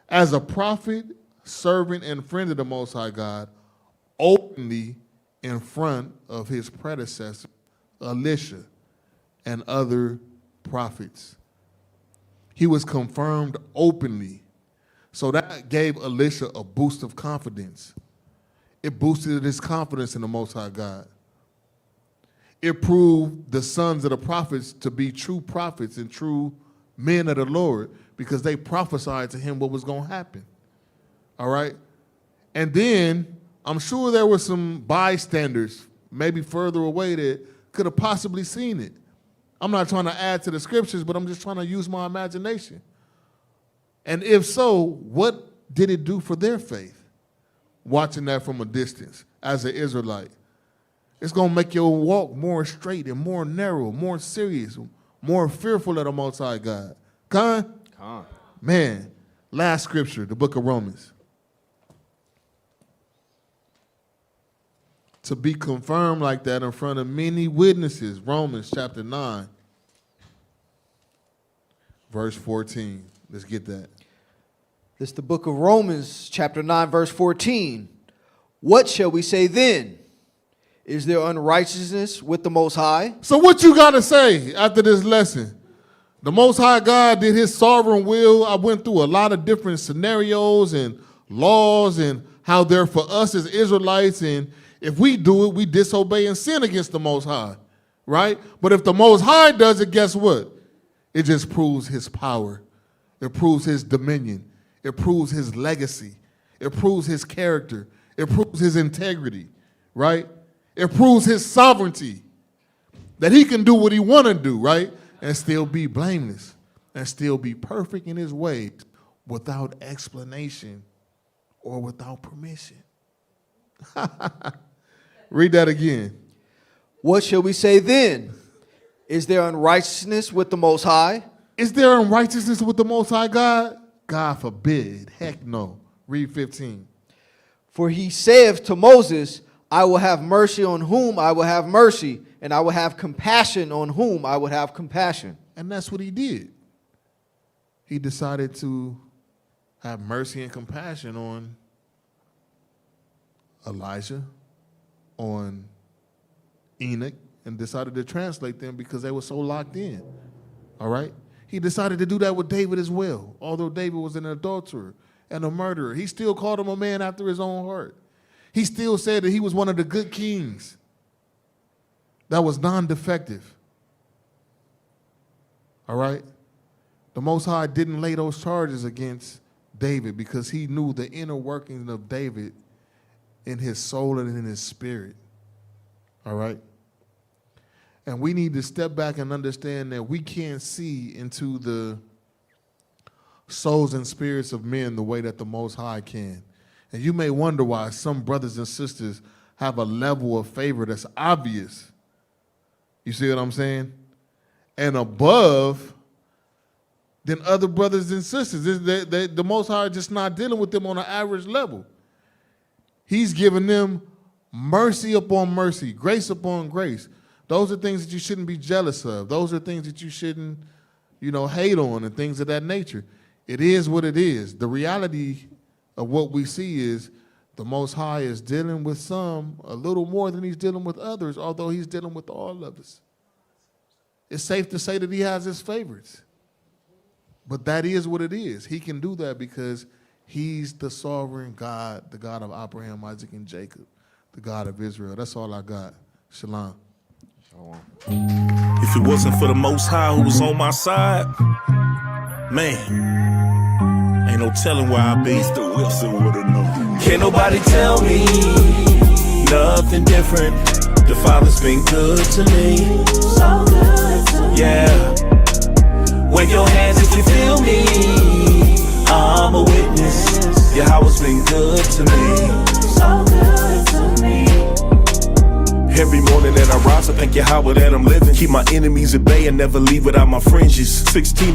as a prophet, servant, and friend of the Most High God openly in front of his predecessor, Elisha, and other prophets. He was confirmed openly. So that gave Elisha a boost of confidence. It boosted his confidence in the Most High God. It proved the sons of the prophets to be true prophets and true men of the Lord because they prophesied to him what was going to happen. All right? And then I'm sure there were some bystanders, maybe further away, that could have possibly seen it. I'm not trying to add to the scriptures, but I'm just trying to use my imagination. And if so, what did it do for their faith? Watching that from a distance as an Israelite. It's going to make your walk more straight and more narrow, more serious, more fearful of the Most High God. Con? Man, last scripture, the book of Romans. To be confirmed like that in front of many witnesses. Romans chapter 9, verse 14. Let's get that. This is the book of Romans, chapter 9, verse 14. What shall we say then? Is there unrighteousness with the Most High? So what you got to say after this lesson? The Most High God did his sovereign will. I went through a lot of different scenarios and laws and how they're for us as Israelites, and if we do it, we disobey and sin against the Most High, right? But if the Most High does it, guess what? It just proves his power. It proves his dominion. It proves his legacy. It proves his character. It proves his integrity, right? It proves his sovereignty, that he can do what he want to do, right? And still be blameless and still be perfect in his ways without explanation or without permission. Read that again. What shall we say then? Is there unrighteousness with the Most High? Is there unrighteousness with the Most High God? God forbid. Heck no. Read 15. For he saith to Moses, I will have mercy on whom I will have mercy, and I will have compassion on whom I will have compassion. And that's what he did. He decided to have mercy and compassion on Elijah, on Enoch, and decided to translate them because they were so locked in. All right? He decided to do that with David as well. Although David was an adulterer and a murderer, he still called him a man after his own heart. He still said that he was one of the good kings that was non-defective. All right? The Most High didn't lay those charges against David because he knew the inner workings of David in his soul and in his spirit. All right? And we need to step back and understand that we can't see into the souls and spirits of men the way that the Most High can. And you may wonder why some brothers and sisters have a level of favor that's obvious. You see what I'm saying? And above than other brothers and sisters. The Most High is just not dealing with them on an average level. He's giving them mercy upon mercy, grace upon grace. Those are things that you shouldn't be jealous of. Those are things that you shouldn't, hate on and things of that nature. it is what it is. The reality of what we see is the Most High is dealing with some a little more than he's dealing with others, although he's dealing with all of us. It's safe to say that he has his favorites. But that is what it is. He can do that because he's the sovereign God, the God of Abraham, Isaac, and Jacob, the God of Israel. That's all I got. Shalom. If it wasn't for the Most High who was on my side, man, ain't no telling where I'd be. Mr. Wilson would have known. Can't nobody tell me nothing different. The Father's been good to me. So good to me. Yeah. Wave your hands if you feel me. I'm a witness. Yahweh's been good to me. So good to me. Every morning that I rise, I thank Yahweh that I'm living. Keep my enemies at bay and never leave without my fringes. 16